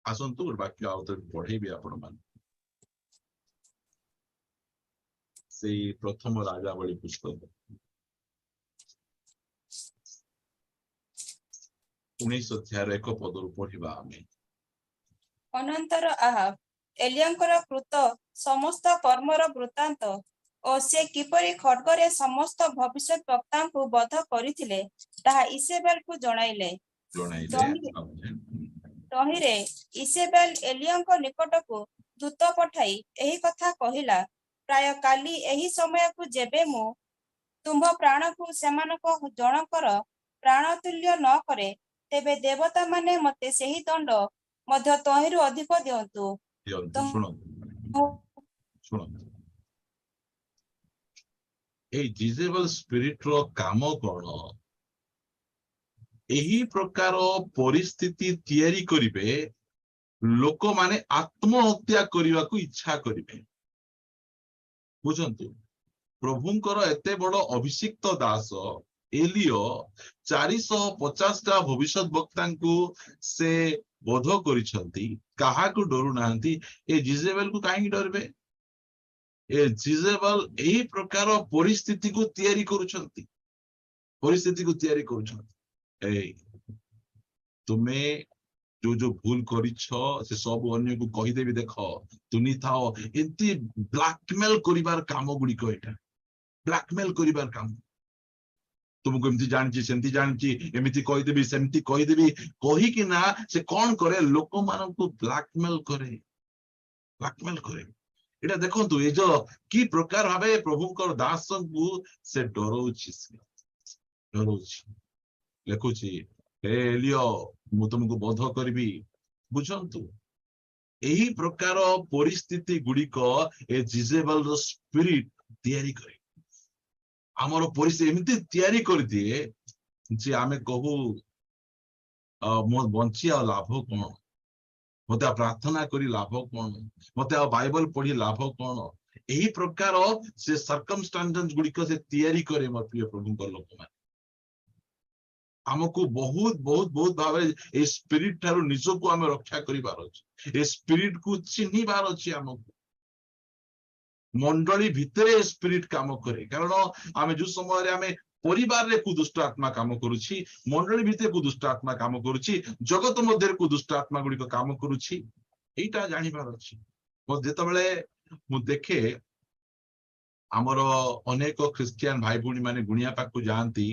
आसंतु वाक्य आउत पढेबी आपण मान सेई प्रथम राजावली पुस्तक 19 अध्याय 1 पदरु पढिबा आमे अनंतर आहाब एलियाଙ୍କର कृत समस्त कर्मर वृत्तांत और से किपरि खड्गरे समस्त भविष्यत वक्ता को बध करिथिले ताहा इसेबेल को जणाइले तहिरे इसेबेल एलियाଙ୍କ निकट को दूत पठाई एही कथा कहिला प्राय काली एही समय को जेबे मु तुम प्राण को सेमानको जनकर प्राणतुल्य न करे तेबे देवता माने मते सेही दंड मध्य तहिरु अधिक दियंतु सुनो ए जिजेबल स्पिरिट रो काम कोन एही प्रकार परिस्थिति तयारी करिवे लोक माने आत्महत्या करिवा को इच्छा करिवे बुझंतु प्रभुंकर एते बड़ अभिषिक्त दास एलियो 450 टा भविष्यत वक्ता को से बोध करिसंती काहा को डरु नांती ए जिजेबल को काहे डरबे ए जिजेबल एही प्रकार परिस्थिति को तयारी करूछंती ए तुमे जो भूल करिछो से सब अन्य को कहि देबी देखो तुनी थाओ एंती ब्लैकमेल करिवार काम गुडी को एटा ब्लैकमेल करिवार काम तुमको एमती जानची सेमती जानची एमिति कहि देबी सेमती कहि देबी कहि कि ना से कोन करे लोक मानन को ब्लैकमेल करे एटा देखंतु ए जो की प्रकार भाबे प्रभुंकर दास को से डरोछि लेखुछि हे एलियो मु तुमको बोध करबी बुझंतु एही प्रकार परिस्थिति गुडी को ए जिजेबल रो स्पिरिट तयारी करे हमर परिस्थिति एमिति तयारी कर दिए जे आमे कहू मो बंची आ लाभ कोन मते प्रार्थना करी लाभ कोन मते बाइबल पढ़ी लाभ कोन एही प्रकार से सर्कमस्टेंसेस गुडी को से तयारी करे मोर प्रिय प्रभुंकर लोक मान हमको बहुत बहुत बहुत भाव ए स्पिरिट थारो निजो को हमें रक्षा करिबार अछि ए स्पिरिट को चिन्हिबार अछि हमको मंडली भितरे स्पिरिट काम करे कारण आमे जो समय रे आमे परिवार रे को दुष्ट आत्मा काम करूछि मंडली भितरे को दुष्ट आत्मा काम करूछि जगत मध्य को दुष्ट आत्मा गुडी को काम करूछि एटा जानिबार अछि मो जेतबेले मु देखे हमर अनेक क्रिश्चियन भाई भूणी माने गुणिया पाक को जानती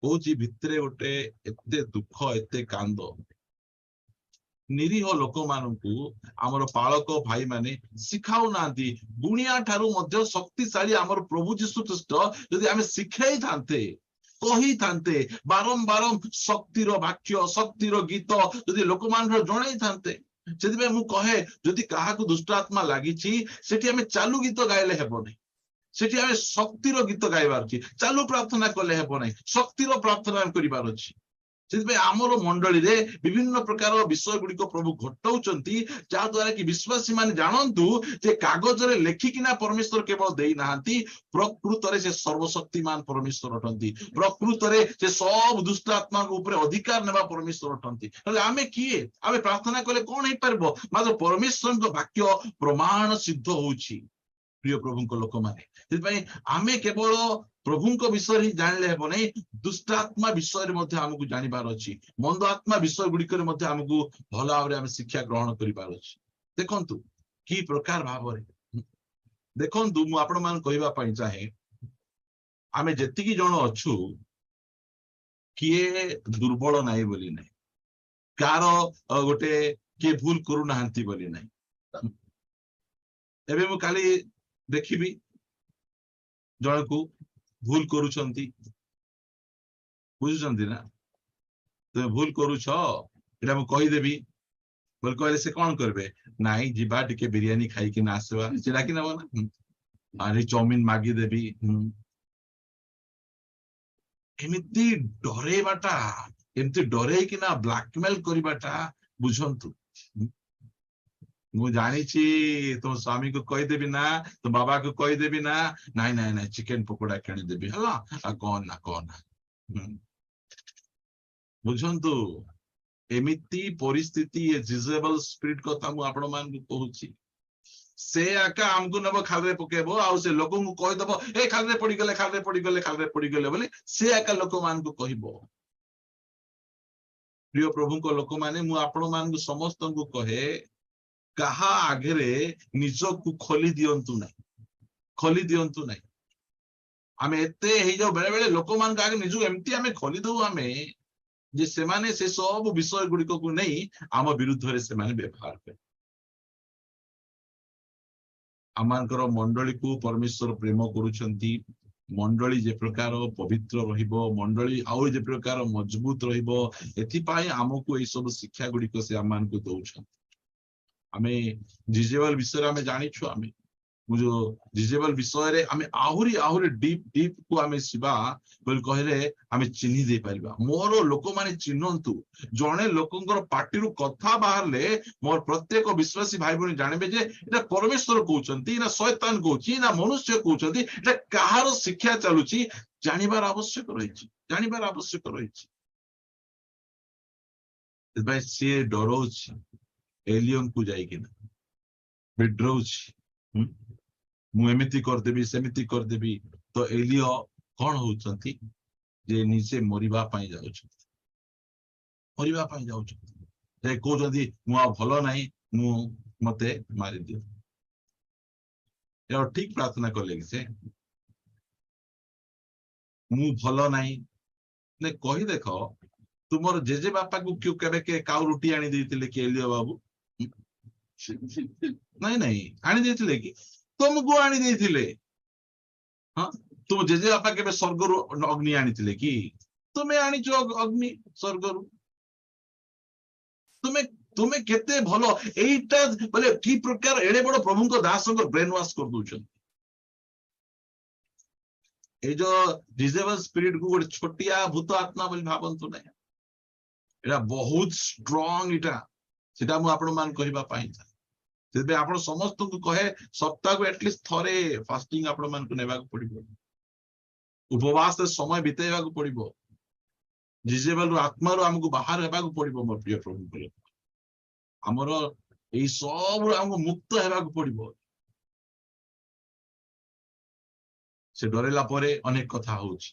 कोची भितरे गोटे एते दुख एते कांदो निरीह लोक मानू आमर पालक भाई माने शिखाऊ नांती गुणिया ठारू मध्य शक्तिशाली आमर प्रभु जीशु ख्रीस्ट यदि आमे शिखाई थांते कही थांते बारंबार शक्तिर वाक्य शक्तिर गीत यदि लोक मान जणाई थांते से मु कहे जदि काहाकू दुष्ट आत्मा लगी सेठी आमे चालू गीत गाइले हेबो नहीं सेठी आमे शक्तिर गीत गाइबार अछि चालू प्रार्थना कले हेबो नहीं शक्तिर प्रार्थना करिबार अछि आमर मंडली रे विभिन्न प्रकार विषय गुड़िक प्रभु घटाऊंती जहाद्वारा कि विश्वासी मान जानतु जे कागज रे लेखिकिना परमेश्वर केवल दे नाहांती प्रकृत रे से सर्वशक्तिमान परमेश्वर अटंती प्रकृत रे से सब दुष्ट आत्मा ऊपर अधिकार नेबा परमेश्वर अटंती आमे किए आमे प्रार्थना कले कोन हे परबो मात्र परमेश्वर को वाक्य प्रमाण सिद्ध होउची प्रिय प्रभु को लोक माने आमे केवल प्रभु विषय ही जानले हेबो नहीं दुष्ट आत्मा विषय आमको जानिबार अछि मंद आत्मा विषय गुड़िक आमको भल भाव में शिक्षा ग्रहण करिबार अछि देखंतु की प्रकार भाव देखंतु मु आपण मान कहबा पई चाहे आमे जेतिकी जण अछु किए दुर्बल नाही बोली नाही कार गोटे किए भूल करू नाहंती बोली नाही एबे मु काली देखिबी जण को भूल करूछंती बुझुछंती ना तुम भूल करूछ एटा मु कहि देबी बोल कहले से कोन करबे नाही जिबा टिके बिरयानी खाई कि ना आसवा सेटा कि नबो ना आनी चाउमीन मागी देबी एमिति डरेबाटा एमिति डरे कि ना ब्लैकमेल करिबाटा बुझंतु मु जानी तुम स्वामी को कही देबी ना तुम बाबा को कही देबी ना नाई नाई नाई चिकेन पकोड़ा किणी देबी हला आ कौन ना बुझंतु एमिति परिस्थिति ये जिजेबल स्पिरिट कथा मु आपण मान को कहूची से आका हमको नबो खालरे पकेबो आ से लोगों को कहि दबो ए खालरे पड़ी गले बोले से आका लोक मान को कहिबो प्रिय प्रभु को लोक माने मु आपण मान को समस्त को कहे कहा आगे निज को खोली दियंतु नहीं आमे एते हे जो बेले बेले लोक मान आगे निजु एमती आमे खोली दउ आमे जे से माने से सब विषय गुड़िक को नहीं आम विरुद्ध रे से माने व्यवहार करे आमानकर मंडली को परमेश्वर प्रेम करूछंती मंडली जे प्रकार पवित्र रहिबो मंडली आउ जे प्रकार मजबूत रहिबो एथि पाई हमकु ए सब शिक्षा गुड़िक से आमान को दउछंती आमे जिजेबल विषय आमे जानिछु आमे जो जिजेबल विषय रे आमे आहुरी आहुरी डीप को आमे शिवा बोल कहले आमे चिन्ही दे परिबा मोर लोक माने चिन्हंतु जणे लोकंकर पार्टी रु कथा बाहरले मोर प्रत्येक विश्वासी भाई बहन जानबे जे एटा परमेश्वर कहउचंती ना शैतान कहउची ना मनुष्य कहउचंती एटा कहार शिक्षा चालुची जानिबार आवश्यक रहिछि भाई से डरोची एलियन को जाइकिना विड्रोची मु एमिति करदेबी सेमिति करदेबी तो एलियो कौन होउचंती जे निजे मरिबा पाई जाउचंती से कहउचंती मु आ भलो नाही मु मते मारि दियो या ठीक प्रार्थना करले कि से मु भलो नाही ने कहि देखो तुमर जेजे बापा को क्यों केबे के काउ रोटी आनी देतिले कि एलियो बाबू नहीं आनी देतिले कि तुमको आनी देतिले हाँ तुम जेजे बापा केबे स्वर्गरु अग्नि आनीतिले कि तुमे आनीचो अग्नि स्वर्गरु तुमे केते भलो एटा बोले की प्रकार एडे बड़ प्रभु को दास को ब्रेन वॉश कर दोछन ए जो डिजेबल स्पिरिट को गोटे छोटिया भूत आत्मा बोली भाबंतु नै एटा बहुत स्ट्रांग इटा सेटा मु आपण मान कहिबा पाई से आप समस्त को कहे सप्ताह को एटलिस्ट थरे फास्टिंग आपण मान को नेबा को पड़िबो उपवास समय बितेबा को पड़िबो जिजेबल आत्मा रो हमको बाहर हेबा को पड़िबो मोर प्रिय प्रभु को हमर ए सब हमको मुक्त हेबा को पड़िबो से डरेला परे अनेक कथा होची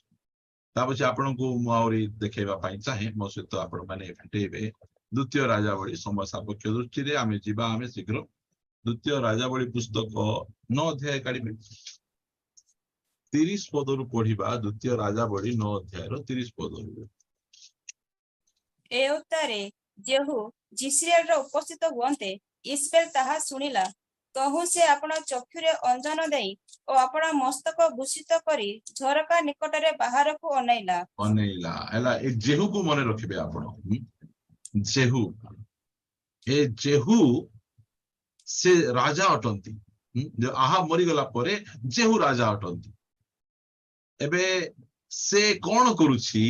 ता पछे आपण को मु आउरी देखेबा पाई चाहे मो सहित आपण माने भेटेबे द्वितीय राजावली समय सापेक्ष दृष्टि रे आमे जीवा आमे शीघ्र द्वितीय राजावली पुस्तक 9 अध्याय काढिबे 30 पदरु पढिबा द्वितीय राजावली 9 अध्याय रो 30 पदरु ए उत्तरे जेहू ଜିସ୍ରାଏଲର ଉପସ୍ଥିତ ହୁଅନ୍ତେ, ଇସବେଲ ତାହା ଶୁଣିଲା। ତହୁଁ ସେ ଆପଣା ଚକ୍ଷୁରେ ଅଞ୍ଜନ ଦେଇ ଓ ଆପଣା ମସ୍ତକ ଭୂଷିତ କରି ଝରକା ନିକଟରେ ବାହାରକୁ ଅନାଇଲା। ଅନେଇଲା ହେଲା। ଏ ଜେହୁକୁ ମନେ ରଖିବେ ଆପଣ। ଜେହୁ, ଏ ଜେହୁ ସେ ରାଜା ଅଟନ୍ତି। ଆହାବ ମରିଗଲା ପରେ ଜେହୁ ରାଜା ଅଟନ୍ତି। ଏବେ ସେ କଣ କରୁଛି?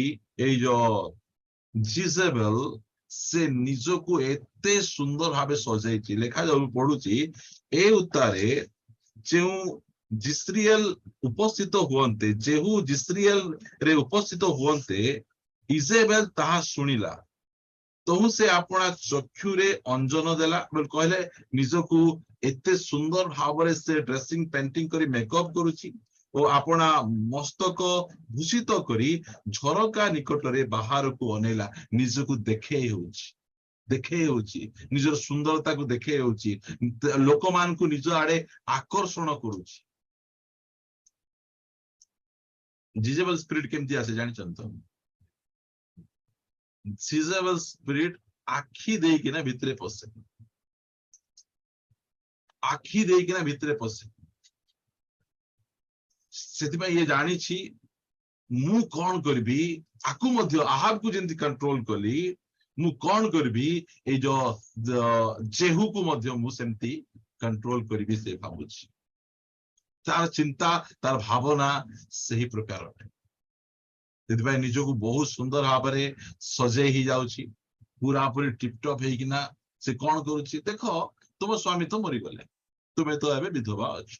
ଏଇ ଯୋଉ ଜିଜେବେଲ ସେ ନିଜକୁ ଏତେ ସୁନ୍ଦର ଭାବେ ସଜେଇଛି। ଲେଖାଯାଉ ପଢୁଛି, ଏ ଉତ୍ତାରେ ଯେଉଁ ଜିସ୍ରିଏଲ ଉପସ୍ଥିତ ହୁଅନ୍ତେ, ଜେହୁ ଜିସ୍ରିଏଲ ରେ ଉପସ୍ଥିତ ହୁଅନ୍ତେ, ଇଜେବେଲ ତାହା ଶୁଣିଲା। ତହୁଁ ସେ ଆପଣା ଚକ୍ଷୁରେ ଅଞ୍ଜନ ଦେଲା। କହିଲେ ନିଜକୁ ଏତେ ସୁନ୍ଦର ଭାବରେ ସେ ଡ୍ରେସିଂ ପେଣ୍ଟିଂ କରି ମେକଅପ୍ କରୁଛି ଓ ଆପଣା ମସ୍ତକ ଭୂଷିତ କରି ଝରକା ନିକଟରେ ବାହାରକୁ ଅନେଇଲା। ନିଜକୁ ଦେଖେଇ ହଉଛି, ନିଜର ସୁନ୍ଦରତାକୁ ଦେଖେଇ ହଉଛି, ଲୋକମାନଙ୍କୁ ନିଜ ଆଡେ ଆକର୍ଷଣ କରୁଛି। ଜିଜେବେଲ ସ୍ପିରିଟ କେମିତି ଆସେ ଜାଣିଛନ୍ତି ତ? ଜିଜେବେଲ ସ୍ପିରିଟ ଆଖି ଦେଇକିନା ଭିତରେ ପଶେ, ଆଖି ଦେଇକିନା ଭିତରେ ପଶେ। ସେଥିପାଇଁ ଇଏ ଜାଣିଛି ମୁଁ କଣ କରିବି, ଆକୁ ମଧ୍ୟ ଆହାବକୁ ଯେମିତି କଣ୍ଟ୍ରୋଲ କଲି, ମୁଁ କଣ କରିବି ଏଇ ଯୋଉ ଜେହୁକୁ ମଧ୍ୟ ମୁଁ ସେମିତି କଣ୍ଟ୍ରୋଲ କରିବି ସେ ଭାବୁଛି। ତାର ଚିନ୍ତା, ତାର ଭାବନା ସେହି ପ୍ରକାର ଅଟେ। ସେଥିପାଇଁ ନିଜକୁ ବହୁତ ସୁନ୍ଦର ଭାବରେ ସଜେଇ ହେଇଯାଉଛି, ପୁରାପୁରି ଟିପଟପ୍ ହେଇକିନା ସେ କଣ କରୁଛି, ଦେଖ ତୁମ ସ୍ୱାମୀ ତ ମରିଗଲେ, ତୁମେ ତ ଏବେ ବିଧବା ଅଛ,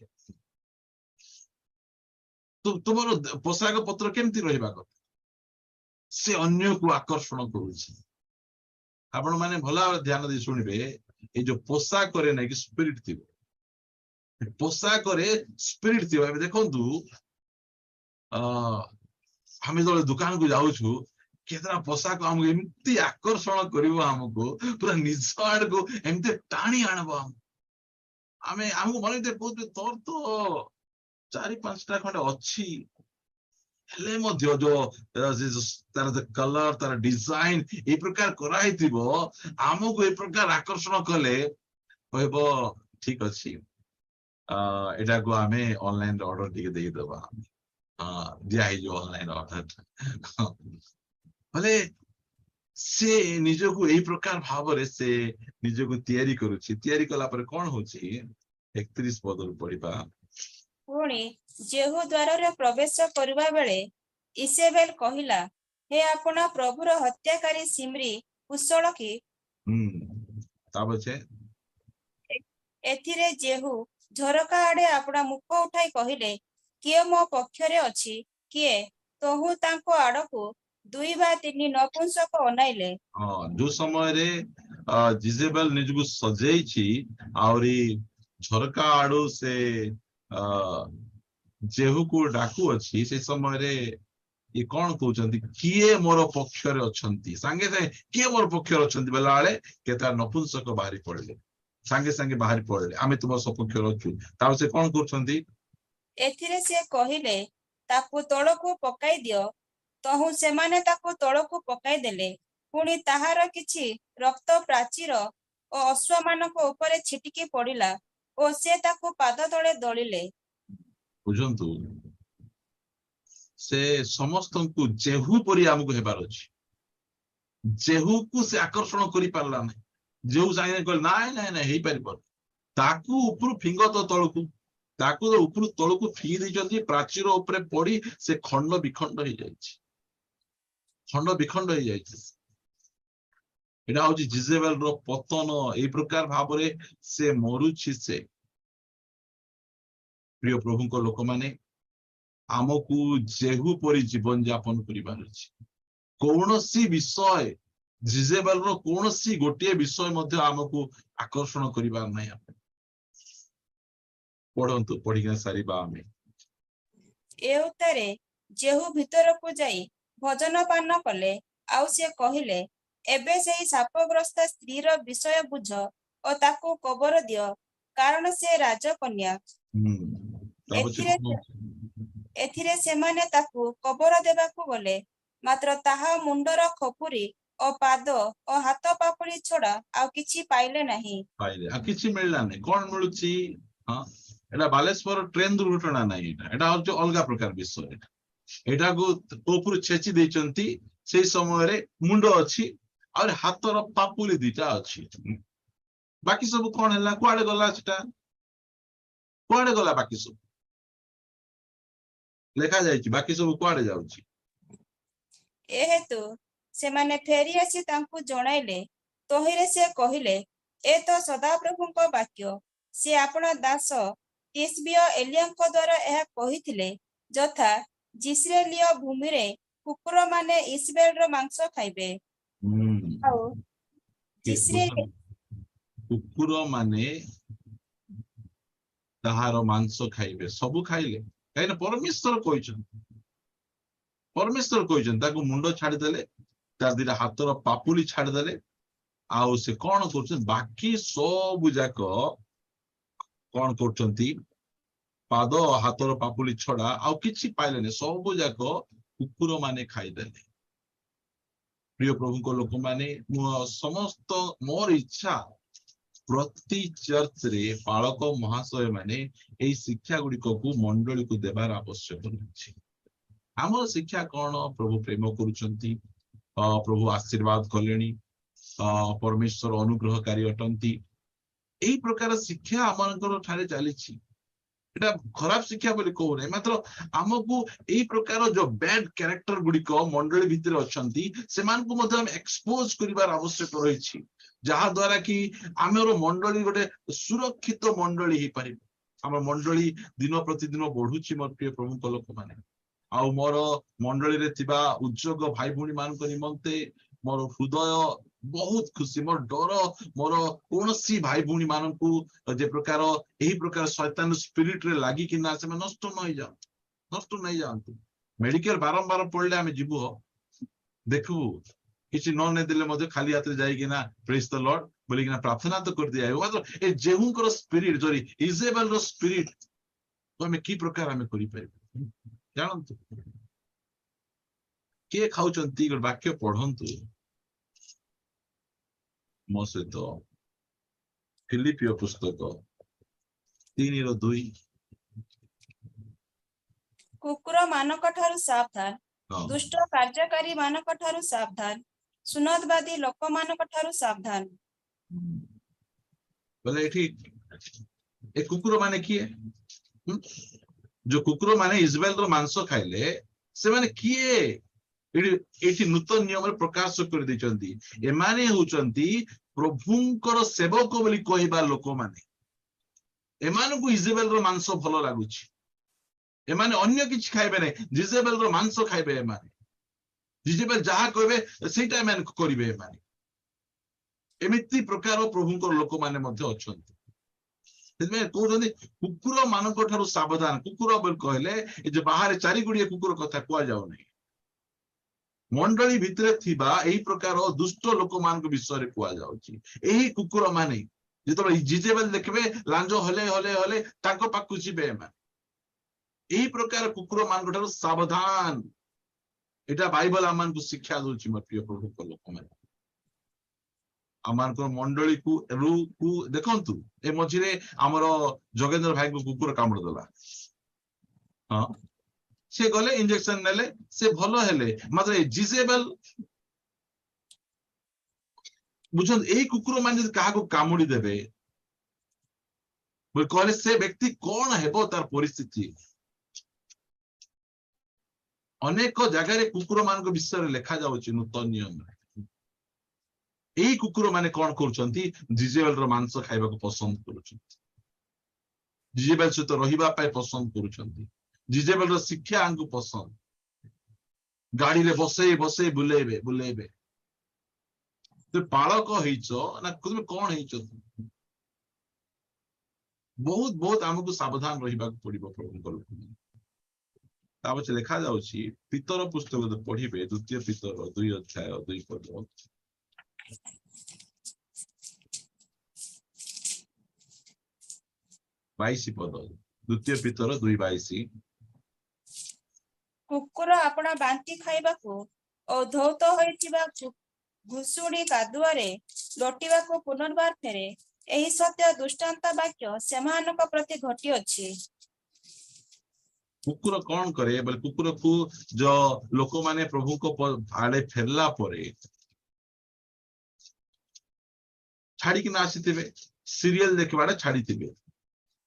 ତୁମର ପୋଷାକ ପତ୍ର କେମିତି ରହିବା କଥା, ସେ ଅନ୍ୟକୁ ଆକର୍ଷଣ କରୁଛି। ଆପଣ ମାନେ ଭଲ ଭାବରେ ଧ୍ୟାନ ଦେଇ ଶୁଣିବେ, ଏଇ ଯୋଉ ପୋଷାକରେ ନାଇକି ସ୍ପିରିଟ ଥିବ, ପୋଷାକରେ ସ୍ପିରିଟ ଥିବ। ଏବେ ଦେଖନ୍ତୁ ଆମେ ଯେତେବେଳେ ଦୋକାନକୁ ଯାଉଛୁ, କେତେଟା ପୋଷାକ ଆମକୁ ଏମିତି ଆକର୍ଷଣ କରିବ, ଆମକୁ ପୁରା ନିଜ ଆଡକୁ ଏମିତି ଟାଣି ଆଣିବ। ଆମକୁ ମନେ କହୁଛୁ ତୋର ତ 4-5ଟା ଖଣ୍ଡେ ଅଛି, ହେଲେ ମଧ୍ୟ ଯୋଉ ତାର କଲର, ତାର ଡିଜାଇନ ଏଇ ପ୍ରକାର କରାହେଇଥିବ, ଆମକୁ ଏ ପ୍ରକାର ଆକର୍ଷଣ କଲେ କହିବ ଠିକ ଅଛି, ଏଟାକୁ ଆମେ ଅନଲାଇନ ଅର୍ଡର ଟିକେ ଦେଇଦବା। ଦିଆ ହେଇଯିବ ଅନଲାଇନ ଅର୍ଡର। ହେଲେ ସେ ନିଜକୁ ଏଇ ପ୍ରକାର ଭାବରେ ସେ ନିଜକୁ ତିଆରି କରୁଛି। ତିଆରି କଲା ପରେ କଣ ହଉଛି, 31 ପଦରୁ ପଢିବା। ପୁଣି ଜେହୁ ଦ୍ୱାରରେ ପ୍ରବେଶ କରିବା ବେଳେ ଇସେବେଲ କହିଲା, ହେ ଆପଣା ପ୍ରଭୁର ହତ୍ୟାକାରୀ ସିମ୍ରି କୁଶଳ କି? ତା ପଛେ ଏଥିରେ ଜେହୁ ଝରକା ଆଡେ ଆପଣା ମୁଖ ଉଠାଇ କହିଲେ, କିଏ ମୋ ପକ୍ଷରେ ଅଛି, କିଏ? ତହୁଁ ତାଙ୍କ ଆଡକୁ 2 ବା 3 ନପୁଂସକ ଅନାଇଲେ। ଯୋଉ ସମୟରେ ଜିଜେବେଲ ନିଜକୁ ସଜେଇଛି, ଆହୁରି ଝରକା ଆଡୁ ସେ ଜେହୁକୁ ଡାକୁଅଛି, ସେ ସମୟରେ ଇଏ କଣ କହୁଛନ୍ତି, କିଏ ମୋର ପକ୍ଷରେ ଅଛନ୍ତି? ସାଙ୍ଗେ ସାଙ୍ଗେ କିଏ ମୋର ପକ୍ଷରେ ଅଛନ୍ତି ବେଲା ବେଳେ କେତେ ନପୁଂସକ ବାହାରି ପଡିଲେ, ସାଙ୍ଗେ ସାଙ୍ଗେ ବାହାରି ପଡିଲେ, ଆମେ ତୁମ ସପକ୍ଷରେ ଅଛୁ। ତାପରେ ସେ କଣ କରୁଛନ୍ତି, ଏଥିରେ ସେ କହିଲେ, ତାକୁ ତଳକୁ ପକାଇ ଦିଅ। ତହୁଁ ସେମାନେ ତାକୁ ତଳକୁ ପକାଇ ଦେଲେ। ପୁଣି ତାହାର କିଛି ରକ୍ତ ପ୍ରାଚୀର ଓ ଅଶ୍ୱମାନଙ୍କ ଉପରେ ଛିଟିକି ପଡିଲା ଓ ସେ ତାକୁ ପାଦ ତଳେ ଦଳିଲେ। ବୁଝନ୍ତୁ, ସେ ସମସ୍ତଙ୍କୁ ଜେହୁ ପରି ଆମକୁ ହେବାର ଅଛି। ଜେହୁକୁ ସେ ଆକର୍ଷଣ କରିପାରିଲା ନାହିଁ। ଜେହୁ ସାଙ୍ଗେ କହିଲେ ନାଇଁ ନାଇଁ ନାଇଁ ହେଇପାରିବନି। ତାକୁ ଉପରୁ ଫିଙ୍ଗ ତ ତଳକୁ, ତାକୁ ଉପରୁ ତଳକୁ ଫିଙ୍ଗି ଦେଇଛନ୍ତି, ପ୍ରାଚୀର ଉପରେ ପଡି ସେ ଖଣ୍ଡ ବିଖଣ୍ଡ ହେଇଯାଇଛି, ଖଣ୍ଡ ବିଖଣ୍ଡ ହେଇଯାଇଛି। ଏଇଟା ହଉଛି ଜିଜେବେଲର ପତନ। ଏଇ ପ୍ରକାର ଭାବରେ ସେ ମରୁଛି। ସେ ପ୍ରିୟ ପ୍ରଭୁଙ୍କ ଲୋକମାନେ, ଆମକୁ ଜେହୁ ପରି ଜୀବନ ଯାପନ କରିବାର ଅଛି। କୌଣସି ବିଷୟ, ଜିଜେବେଲର କୌଣସି ଗୋଟିଏ ବିଷୟ ମଧ୍ୟ ଆମକୁ ଆକର୍ଷଣ କରିବାର ନାହିଁ। ପଢନ୍ତୁ, ପଢିକିନା ସାରିବା ଆମେ। ଏ ଉତ୍ତାରେ ଜେହୁ ଭିତରକୁ ଯାଇ ଭୋଜନ ପାନ କଲେ। ଆଉ ସେ କହିଲେ, ଏବେ ସେହି ଶାପଗ୍ରସ୍ତ ସ୍ତ୍ରୀର ବିଷୟ ବୁଝ ଓ ତାକୁ କବର ଦିଅ, କାରଣ ସେ ରାଜକନ୍ୟା। ଏଥିରେ ସେମାନେ ତାକୁ କବର ଦେବାକୁ ଗଲେ, ମାତ୍ର ତାହା ମୁଣ୍ଡର ଖପୁରି ଓ ପାଦ ଓ ହାତ ପାପୁଳି ଛଡା ଆଉ କିଛି ପାଇଲେ ନାହିଁ। ପାଇଲେ ଆଉ କିଛି ମିଳିଲାନି। କଣ ମିଳୁଛି? ହଁ, ଏଟା ବାଲେଶ୍ୱର ଟ୍ରେନ ଦୁର୍ଘଟଣା ନାହିଁ, ଏଟା ହଉଛି ଅଲଗା ପ୍ରକାର ବିଷୟ। ଏଟାକୁ ଉପରୁ ଛେଚି ଦେଇଛନ୍ତି। ସେଇ ସମୟରେ ମୁଣ୍ଡ ଅଛି, ଆହୁରି ହାତର ପାପୁଲି ଦିଟା ଅଛି। ବାକି ସବୁ କଣ ହେଲା? କୁଆଡେ ଗଲା ସେଟା? କୁଆଡେ ଗଲା ବାକି ସବୁ? ଲେଖା ଯାଇଛି ବାକି ସବୁ କୁଆଡେ ଯାଉଛି? ଏହେତୁ ସେମାନେ ଫେରି ଆସି ତାଙ୍କୁ ଜଣାଇଲେ। ତହିଁରେ ସେ କହିଲେ, ଏ ତ ସଦାପ୍ରଭୁଙ୍କ ବାକ୍ୟ। ସେ ଆପଣା ଦାସ ତିସବୀୟ ଏଲିଆଙ୍କ ଦ୍ୱାରା ଏହା କହିଥିଲେ, ଯଥା ଜିସ୍ରାଏଲୀୟ ଭୂମିରେ କୁକୁରମାନେ ଇସରାଏଲର ମାଂସ ଖାଇବେ। ଆଉ ଜିସ୍ରାଏଲ କୁକୁର ମାନେ ତାହାର ମାଂସ ଖାଇବେ। ସବୁ ଖାଇଲେ, କାହିଁକିନା ପରମେଶ୍ୱର କହିଛନ୍ତି। ପରମେଶ୍ୱର କହିଛନ୍ତି ତାକୁ ମୁଣ୍ଡ ଛାଡିଦେଲେ, ତାର ଦିଟା ହାତର ପାପୁଲି ଛାଡିଦେଲେ। ଆଉ ସେ କଣ କରୁଛନ୍ତି? ବାକି ସବୁ ଯାକ କଣ କରୁଛନ୍ତି? ପାଦ ହାତର ପାପୁଲି ଛଡା ଆଉ କିଛି ପାଇଲେନି, ସବୁ ଯାକ କୁକୁର ମାନେ ଖାଇଦେଲେ। ପ୍ରିୟ ପ୍ରଭୁଙ୍କ ଲୋକମାନେ, ମୁଁ ସମସ୍ତ ମୋର ଇଚ୍ଛା ପ୍ରତି ଚର୍ଚ୍ଚରେ ପାଳକ ମହାଶୟ ମାନେ ଏଇ ଶିକ୍ଷା ଗୁଡିକକୁ ମଣ୍ଡଳୀକୁ ଦେବାର ଆବଶ୍ୟକ ରହିଛି। ଆମର ଶିକ୍ଷା କଣ? ପ୍ରଭୁ ପ୍ରେମ କରୁଛନ୍ତି, ପ୍ରଭୁ ଆଶୀର୍ବାଦ କଲେଣି, ପରମେଶ୍ୱର ଅନୁଗ୍ରହକାରୀ ଅଟନ୍ତି। ଏଇ ପ୍ରକାର ଶିକ୍ଷା ଆମମାନଙ୍କର ଠାରେ ଚାଲିଛି। ଏଟା ଖରାପ ଶିକ୍ଷା ବୋଲି କହୁନାହିଁ, ମାତ୍ର ଆମକୁ ଏଇ ପ୍ରକାର ଯୋଉ ବ୍ୟାଡ କ୍ୟାରେକ୍ଟର ଗୁଡିକ ମଣ୍ଡଳୀ ଭିତରେ ଅଛନ୍ତି, ସେମାନଙ୍କୁ ମଧ୍ୟ ଆମେ ଏକ୍ସପୋଜ କରିବାର ଆବଶ୍ୟକ ରହିଛି, ଯାହା ଦ୍ୱାରା କି ଆମର ମଣ୍ଡଳୀ ଗୋଟେ ସୁରକ୍ଷିତ ମଣ୍ଡଳୀ ହେଇପାରିବ। ଆମ ମଣ୍ଡଳୀ ଦିନ ପ୍ରତିଦିନ ବଢୁଛି ମୋର ପ୍ରିୟ ପ୍ରଭୁଙ୍କ ଲୋକମାନେ। ଆଉ ମୋର ମଣ୍ଡଳୀରେ ଥିବା ଉଦ୍ଯୋଗ ଭାଇ ଭଉଣୀ ମାନଙ୍କ ନିମନ୍ତେ ମୋର ହୃଦୟ ବହୁତ ଖୁସି। ମୋର ଡର, ମୋର କୌଣସି ଭାଇ ଭଉଣୀ ମାନଙ୍କୁ ଯେ ପ୍ରକାର ଏହି ପ୍ରକାର ଶୈତାନ ସ୍ପିରିଟ ରେ ଲାଗିକିନା ସେମାନେ ନଷ୍ଟ ନ ହେଇଯାଆନ୍ତୁ, ନଷ୍ଟ ନ ହେଇଯାଆନ୍ତୁ। ମେଡିକାଲ ବାରମ୍ବାର ପଡିଲେ ଆମେ ଯିବୁ, ଦେଖିବୁ, କିଛି ନ ନେଇଦେଲେ ମଧ୍ୟ ଖାଲି ହାତରେ ଯାଇକିନା ପ୍ରେଜ ଦ ଲର୍ଡ ବୋଲିକିନା ପ୍ରାର୍ଥନା ତ କରିଦିଆଯିବ। ମାତ୍ର ଏ ଯେଉଁଙ୍କର ସ୍ପିରିଟ, ଯଦି ଇଜେବେଲ ର ସ୍ପିରିଟ, ଆମେ କି ପ୍ରକାର ଆମେ କରିପାରିବୁ ଜାଣନ୍ତୁ। କିଏ ଖାଉଛନ୍ତି? ଗୋଟେ ବାକ୍ୟ ପଢନ୍ତୁ ମୋ ସହିତ, ଫିଲିପିଓ ପୁସ୍ତକ 3:2। କୁକୁର ମାନଙ୍କ ଠାରୁ ସାବଧାନ, ଦୁଷ୍ଟ କାର୍ଯ୍ୟକାରୀ ମାନଙ୍କ ଠାରୁ ସାବଧାନ, ସୁନଦବାଦୀ ଲୋକମାନଙ୍କ ଠାରୁ ସାବଧାନ। ବୋଲେ ଏଠି ଏ କୁକୁର ମାନେ କିଏ? ଯୋଉ କୁକୁର ମାନେ ଇସ୍ରାଏଲର ମାଂସ ଖାଇଲେ, ସେମାନେ କିଏ? ଏଠି ନୂତନ ନିୟମରେ ପ୍ରକାଶ କରିଦେଇଛନ୍ତି, ଏମାନେ ହଉଛନ୍ତି ପ୍ରଭୁଙ୍କର ସେବକ ବୋଲି କହିବା ଲୋକମାନେ। ଏମାନଙ୍କୁ ଇଜେବେଲର ମାଂସ ଭଲ ଲାଗୁଛି, ଏମାନେ ଅନ୍ୟ କିଛି ଖାଇବେ ନାହିଁ, ଜିଜେବେଲର ମାଂସ ଖାଇବେ। ଏମାନେ ଜିଜେବେଲ ଯାହା କହିବେ ସେଇଟା ଏମାନେ କରିବେ। ଏମାନେ ଏମିତି ପ୍ରକାର ପ୍ରଭୁଙ୍କର ଲୋକମାନେ ମଧ୍ୟ ଅଛନ୍ତି। ସେଥିପାଇଁ କହୁଛନ୍ତି କୁକୁର ମାନଙ୍କ ଠାରୁ ସାବଧାନ। କୁକୁର ବୋଲି କହିଲେ ଏ ଯେ ବାହାରେ 4 ଗୁଡିଏ କୁକୁର କଥା କୁହାଯାଉନାହିଁ, ମଣ୍ଡଳୀ ଭିତରେ ଥିବା ଏହି ପ୍ରକାର ଦୁଷ୍ଟ ଲୋକମାନଙ୍କ ବିଷୟରେ କୁହାଯାଉଛି। ଏହି କୁକୁର ମାନେ ଯେତେବେଳେ ଜିଜେବେଲ ଦେଖିବେ, ଲାଞ୍ଜ ହଲେ ହଲେ ହଲେ ତାଙ୍କ ପାଖକୁ ଯିବେ। ଏମାନେ ଏହି ପ୍ରକାର କୁକୁର ମାନଙ୍କ ଠାରୁ ସାବଧାନ। ଏଟା ବାଇବଲ ଆମମାନଙ୍କୁ ଶିକ୍ଷା ଦଉଛି ମୋ ପ୍ରିୟ ପ୍ରଭୁଙ୍କ ଲୋକମାନେ। ଆମମାନଙ୍କର ମଣ୍ଡଳୀକୁ ଦେଖନ୍ତୁ, ଏ ମଝିରେ ଆମର ଯୋଗେନ୍ଦ୍ର ଭାଇଙ୍କୁ କୁକୁର କାମୁଡି ଦେଲା। ହଁ, ସେ ଗଲେ ଇଞ୍ଜେକ୍ସନ ନେଲେ, ସେ ଭଲ ହେଲେ। ମାତ୍ର ଏ ଜିଜେବେଲ, ବୁଝନ୍ତୁ, ଏଇ କୁକୁର ମାନେ ଯଦି କାହାକୁ କାମୁଡି ଦେବେ କହିଲେ ସେ ବ୍ୟକ୍ତି କଣ ହେବ, ତାର ପରିସ୍ଥିତି। ଅନେକ ଜାଗାରେ କୁକୁର ମାନଙ୍କ ବିଷୟରେ ଲେଖା ଯାଉଛି ନୂତନ ନିୟମରେ। ଏଇ କୁକୁର ମାନେ କଣ କରୁଛନ୍ତି? ଜିଜେବେଲର ମାଂସ ଖାଇବାକୁ ପସନ୍ଦ କରୁଛନ୍ତି, ଜିଜେବେଲ ସହିତ ରହିବା ପାଇଁ ପସନ୍ଦ କରୁଛନ୍ତି, ଜିଜେବେଲର ଶିକ୍ଷା ଆଙ୍କୁ ପସନ୍ଦ। ଗାଡିରେ ବସେଇ ବସେଇ ବୁଲେଇବେ ବୁଲେଇବେ। ପାଳକ ହେଇଛ ନା ତୁମେ କଣ ହେଇଛ? ବହୁତ ବହୁତ ଆମକୁ ସାବଧାନ ରହିବାକୁ ପଡିବ ପ୍ରଭୁଙ୍କ ଲୋକମାନେ। ତା ପଛେ ଲେଖା ଯାଉଛି, ପିତର ପୁସ୍ତକ ପଢିବେ, 2 ପିତର 2:2 ପଦ। 22 ପଦ, 2 ପିତର 2:22। କୁକୁର ଆପଣା ବାନ୍ତି ଖାଇବାକୁ ଓ ଧୌତ ହୋଇଥିବା ଘୁଷୁଡି କାଦୁଅରେ ଲୋଟିବାକୁ ପୁନର୍ବାର ଫେରେ। ଏହି ସତ୍ୟ ଦୃଷ୍ଟାନ୍ତ ବାକ୍ୟ ସେମାନଙ୍କ ପ୍ରତି ଘଟିଅଛି। କୁକୁର କଣ କରେ ବୋଲେ କୁକୁରକୁ ଲୋକମାନେ ପ୍ରଭୁଙ୍କ ଆଡେ ଫେରିଲା ପରେ ଛାଡିକିନା ଆସିଥିବେ, ସିରିଏଲ ଦେଖିବାଟା ଛାଡିଥିବେ,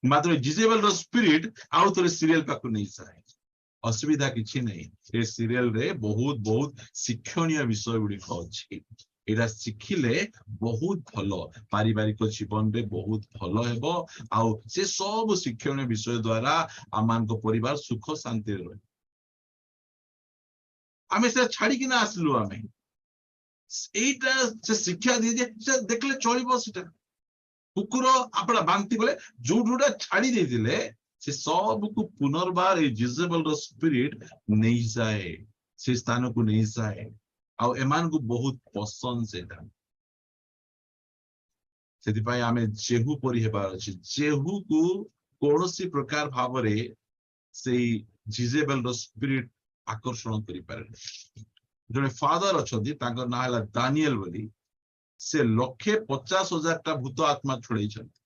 ମାତ୍ର ଜିଜେବେଲର ସ୍ପିରିଟ ଆଉ ଥରେ ସିରିଏଲ ପାଖକୁ ନେଇଯାଏ। ଅସୁବିଧା କିଛି ନାହିଁ, ଏ ସିରିଏଲରେ ବହୁତ ଶିକ୍ଷଣୀୟ ବିଷୟ ଗୁଡିକ ଅଛି। ଏଇଟା ଶିଖିଲେ ବହୁତ ଭଲ, ପାରିବାରିକ ଜୀବନରେ ବହୁତ ଭଲ ହେବ। ଆଉ ସେ ସବୁ ଶିକ୍ଷଣୀୟ ବିଷୟ ଦ୍ଵାରା ଆମମାନଙ୍କ ପରିବାର ସୁଖ ଶାନ୍ତିରେ ରହିବ। ଆମେ ସେଟା ଛାଡିକିନା ଆସିଲୁ। ଆମେ এইটা ସେ ଶିକ୍ଷା ଦିଏ ଯେ ସେ ଦେଖିଲେ ଚଳିବ। ସେଟା କୁକୁର ଆପଣ ବାନ୍ତି କଲେ ଯୋଉଟା ଛାଡି ଦେଇଥିଲେ ସେ ସବୁକୁ ପୁନର୍ବାର ଏଇ ଜିଜେବେଲର ସ୍ପିରିଟ ନେଇଯାଏ, ସେ ସ୍ଥାନକୁ ନେଇଯାଏ। ଆଉ ଏମାନଙ୍କୁ ବହୁତ ପସନ୍ଦ ସେଇଟା। ସେଥିପାଇଁ ଆମେ ଜେହୁ ପରି ହେବାର ଅଛି। ଜେହୁକୁ କୌଣସି ପ୍ରକାର ଭାବରେ ସେଇ ଜିଜେବେଲର ସ୍ପିରିଟ ଆକର୍ଷଣ କରିପାରେନି। ଜଣେ ଫାଦର ଅଛନ୍ତି, ତାଙ୍କର ନାଁ ହେଲା ଦାନିଏଲ ବୋଲି। ସେ 1,50,000 ଭୂତ ଆତ୍ମା ଛୁଡେଇଛନ୍ତି,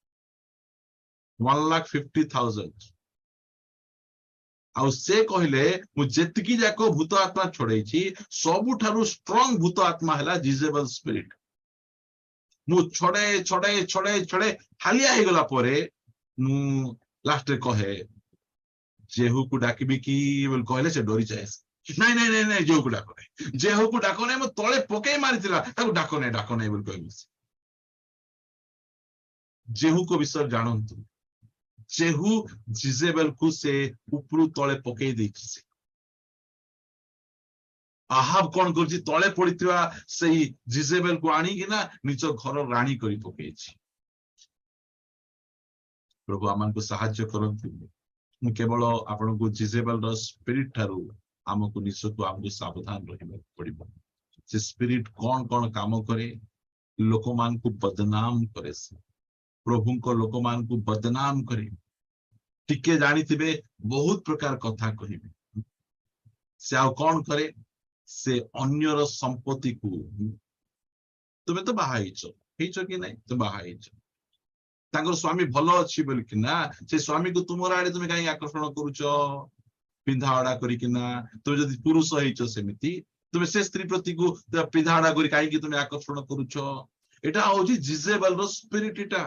1,50,000। ଆଉ ସେ କହିଲେ ମୁଁ ଯେତିକି ଯାକ ଭୂତ ଆତ୍ମା ଛଡେଇଛି ସବୁଠାରୁ ଷ୍ଟ୍ରଙ୍ଗ ଭୂତ ଆତ୍ମା ହେଲା ଜିଜେବେଲ ସ୍ପିରିଟ। ମୁଁ ଛଡେ ହାଲିଆ ହେଇଗଲା ପରେ ମୁଁ ଲାଷ୍ଟରେ କହେ ଜେହୁକୁ ଡାକିବି କି ବୋଲି କହିଲେ ସେ ଡରିଯାଏ। ନାଇଁ ଜେହୁକୁ ଡାକ ନାହିଁ, ଜେହୁକୁ ଡାକ ନାହିଁ, ମୁଁ ତଳେ ପକେଇ ମାରିଥିଲା, ତାକୁ ଡାକ ନାହିଁ ବୋଲି କହିବି। ଜେହୁଙ୍କ ବିଷୟରେ ଜାଣନ୍ତୁ, ଜେହୁ ଜିଜେବେଲକୁ ସେ ଉପରୁ ତଳେ ପକେଇ ଦେଇଛି। ସେ ଆହାବ କଣ କରୁଛି, ତଳେ ପଡିଥିବା ସେଇ ଜିଜେବେଲକୁ ଆଣିକିନା ନିଜ ଘର ରାଣୀ କରି ପକେଇଛି। ପ୍ରଭୁ ଆମକୁ ସାହାଯ୍ୟ କରନ୍ତୁ। ମୁଁ କେବଳ ଆପଣଙ୍କୁ ଜିଜେବେଲର ସ୍ପିରିଟ ଠାରୁ ଆମକୁ ସାବଧାନ ରହିବାକୁ ପଡିବ। ସେ ସ୍ପିରିଟ କଣ କାମ କରେ, ଲୋକମାନଙ୍କୁ ବଦନାମ କରେ। ସେ ପ୍ରଭୁଙ୍କ ଲୋକମାନଙ୍କୁ ବଦନାମ କରେ। ଟିକେ ଜାଣିଥିବେ ବହୁତ ପ୍ରକାର କଥା କହିବେ। ସେ ଆଉ କଣ କରେ, ସେ ଅନ୍ୟର ସମ୍ପତ୍ତିକୁ, ତୁମେ ତ ବାହା ହେଇଛ କି ନାଇଁ, ତୁମେ ବାହା ହେଇଛ, ତାଙ୍କର ସ୍ୱାମୀ ଭଲ ଅଛି ବୋଲିକିନା ସେ ସ୍ୱାମୀକୁ ତୁମର ଆଡେ ତୁମେ କାହିଁକି ଆକର୍ଷଣ କରୁଛ ପିନ୍ଧା ଅଡା କରିକିନା? ତୁମେ ଯଦି ପୁରୁଷ ହେଇଛ ସେମିତି ତୁମେ ସେ ସ୍ତ୍ରୀ ପ୍ରତିକୁ ପିନ୍ଧା ଅଡା କରି କାହିଁକି ତୁମେ ଆକର୍ଷଣ କରୁଛ? ଏଟା ହଉଛି ଜିଜେବେଲର ସ୍ପିରିଟ। ଏଟା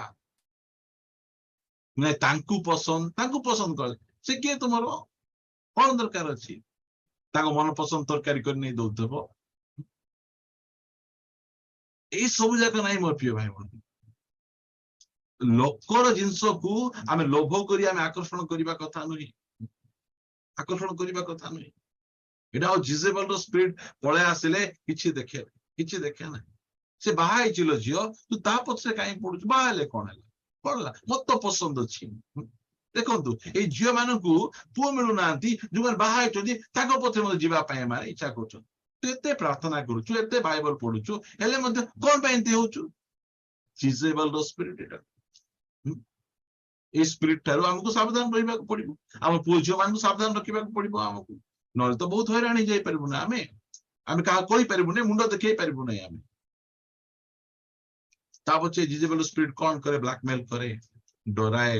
ନାଇଁ ତାଙ୍କୁ ପସନ୍ଦ କରେ। ସେ କିଏ, ତୁମର କଣ ଦରକାର ଅଛି? ତାଙ୍କ ମନ ପସନ୍ଦ ତରକାରୀ କରି ନେଇ ଦଉଥିବ। ଏଇ ସବୁ ଯାକ ନାହିଁ ମୋ ପ୍ରିୟ ଭାଇ ଭଉଣୀ। ଲୋକର ଜିନିଷକୁ ଆମେ ଲୋଭ କରି ଆମେ ଆକର୍ଷଣ କରିବା କଥା ନୁହେଁ। ଏଟା ଆଉ ଜିଜେବେଲର ସ୍ପିରିଟ ପଳେଇ ଆସିଲେ କିଛି ଦେଖେ ନାହିଁ। ସେ ବାହା ହେଇছিল ଝିଅ, ତୁ ତା ପଛରେ କାହିଁ ପଡୁଛୁ? ବାହା ହେଲେ କଣ ହେଲା, ପଡିଲା, ମତେ ପସନ୍ଦ ଅଛି। ଦେଖନ୍ତୁ, ଏଇ ଝିଅ ମାନଙ୍କୁ ପୁଅ ମିଳୁନାହାନ୍ତି, ଯୋଉମାନେ ବାହା ହେଇଛନ୍ତି ତାଙ୍କ ପଛରେ ମଧ୍ୟ ଯିବା ପାଇଁ ଏମାନେ ଇଚ୍ଛା କରୁଛନ୍ତି। ତୁ ଏତେ ପ୍ରାର୍ଥନା କରୁଛୁ, ଏତେ ବାଇବଲ ପଢୁଛୁ, ହେଲେ ମଧ୍ୟ କଣ ପାଇଁ ଏମିତି ହଉଛୁ? ଜିଜେବେଲର ସ୍ପିରିଟ ଏଟା। ଏଇ ସ୍ପିରିଟ ଠାରୁ ଆମକୁ ସାବଧାନ ରହିବାକୁ ପଡିବ। ଆମ ପୁଅ ଝିଅ ମାନଙ୍କୁ ସାବଧାନ ରଖିବାକୁ ପଡିବ ଆମକୁ, ନହେଲେ ତ ବହୁତ ହଇରାଣ ହେଇଯାଇପାରିବୁ ନା। ଆମେ କାହାକୁ କହିପାରିବୁନି, ମୁଣ୍ଡ ଦେଖେଇ ପାରିବୁ ନାହିଁ ଆମେ। ତା ପଛେ ଜିଜେବେଲ ସ୍ପିରିଟ କଣ କରେ, ବ୍ଲାକମେଲ କରେ, ଡରାଏ।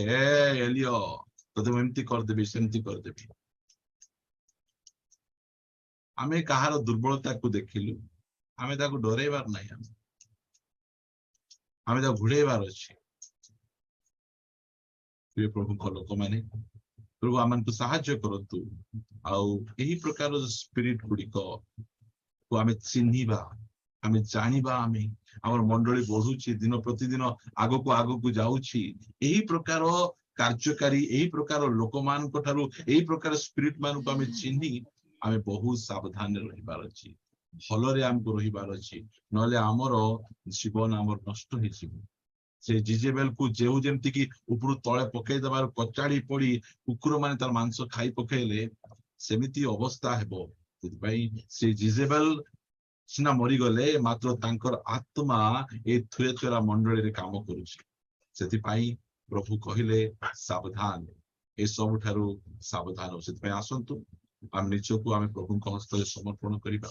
ଏଲିୟ ତତେ ମୁଁ ଏମିତି କରିଦେବି, ସେମିତି କରିଦେବି। ଆମେ କାହାର ଦୁର୍ବଳତାକୁ ଦେଖିଲୁ, ଆମେ ତାକୁ ଡରେଇବାର ନାହିଁ, ଆମେ ତାକୁ ଘୋଡେଇବାର ଅଛି। ପ୍ରଭୁଙ୍କ ଲୋକମାନେ, ପ୍ରଭୁ ଆମକୁ ସାହାଯ୍ୟ କରନ୍ତୁ। ଆଉ ଏହି ପ୍ରକାର ସ୍ପିରିଟ ଗୁଡିକ ଆମେ ଚିହ୍ନିବା, ଆମେ ଜାଣିବା। ଆମର ମଣ୍ଡଳୀ ବଢୁଛି, ଦିନ ପ୍ରତିଦିନ ଆଗକୁ ଯାଉଛି। ଏହି ପ୍ରକାର କାର୍ଯ୍ୟକାରୀ, ଏହି ପ୍ରକାର ଲୋକମାନଙ୍କ ଠାରୁ ଏହି ପ୍ରକାର ସ୍ପିରିଟ ମାନଙ୍କୁ ଆମେ ଚିହ୍ନି ଆମେ ବହୁତ ସାବଧାନରେ ରହିବାର ଅଛି, ଭଲରେ ଆମକୁ ରହିବାର ଅଛି। ନହେଲେ ଆମର ଜୀବନ ନଷ୍ଟ ହେଇଯିବ। ସେ ଜିଜେବେଲକୁ ଜେହୁ ଯେମିତିକି ଉପରୁ ତଳେ ପକେଇ ଦେବାର କଚାଡି ପଡି କୁକୁର ମାନେ ତାର ମାଂସ ଖାଇ ପକେଇଲେ, ସେମିତି ଅବସ୍ଥା ହେବ। ସେଥିପାଇଁ ସେ ଜିଜେବେଲ ସିନା ମରିଗଲେ, ମାତ୍ର ତାଙ୍କର ଆତ୍ମା ଏ ଥୁଏଥୁରା ମଣ୍ଡଳୀରେ କାମ କରୁଛି। ସେଥିପାଇଁ ପ୍ରଭୁ କହିଲେ ସାବଧାନ, ଏସବୁଠାରୁ ସାବଧାନ। ସେଥିପାଇଁ ଆସନ୍ତୁ ଆମେ ନିଜକୁ ପ୍ରଭୁଙ୍କ ହସ୍ତରେ ସମର୍ପଣ କରିବା।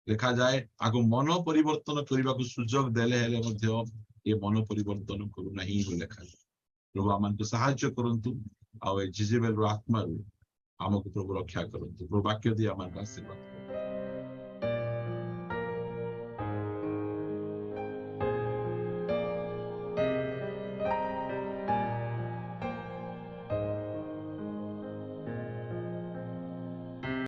ଲେଖାଯାଏ ଆକୁ ମନ ପରିବର୍ତ୍ତନ କରିବାକୁ ସୁଯୋଗ ଦେଲେ ହେଲେ ମଧ୍ୟ ଏ ମନ ପରିବର୍ତ୍ତନ କରୁନାହିଁ ବୋଲି ଲେଖାଯାଏ। ପ୍ରଭୁ ଆମମାନଙ୍କୁ ସାହାଯ୍ୟ କରନ୍ତୁ ଆଉ ଏ ଜିଜେବେଲର ଆତ୍ମାରୁ ଆମକୁ ପ୍ରଭୁ ରକ୍ଷା କରନ୍ତୁ। ପ୍ରଭୁ ବାକ୍ୟ ଦେଇ ଆମମାନଙ୍କୁ ଆଶୀର୍ବାଦ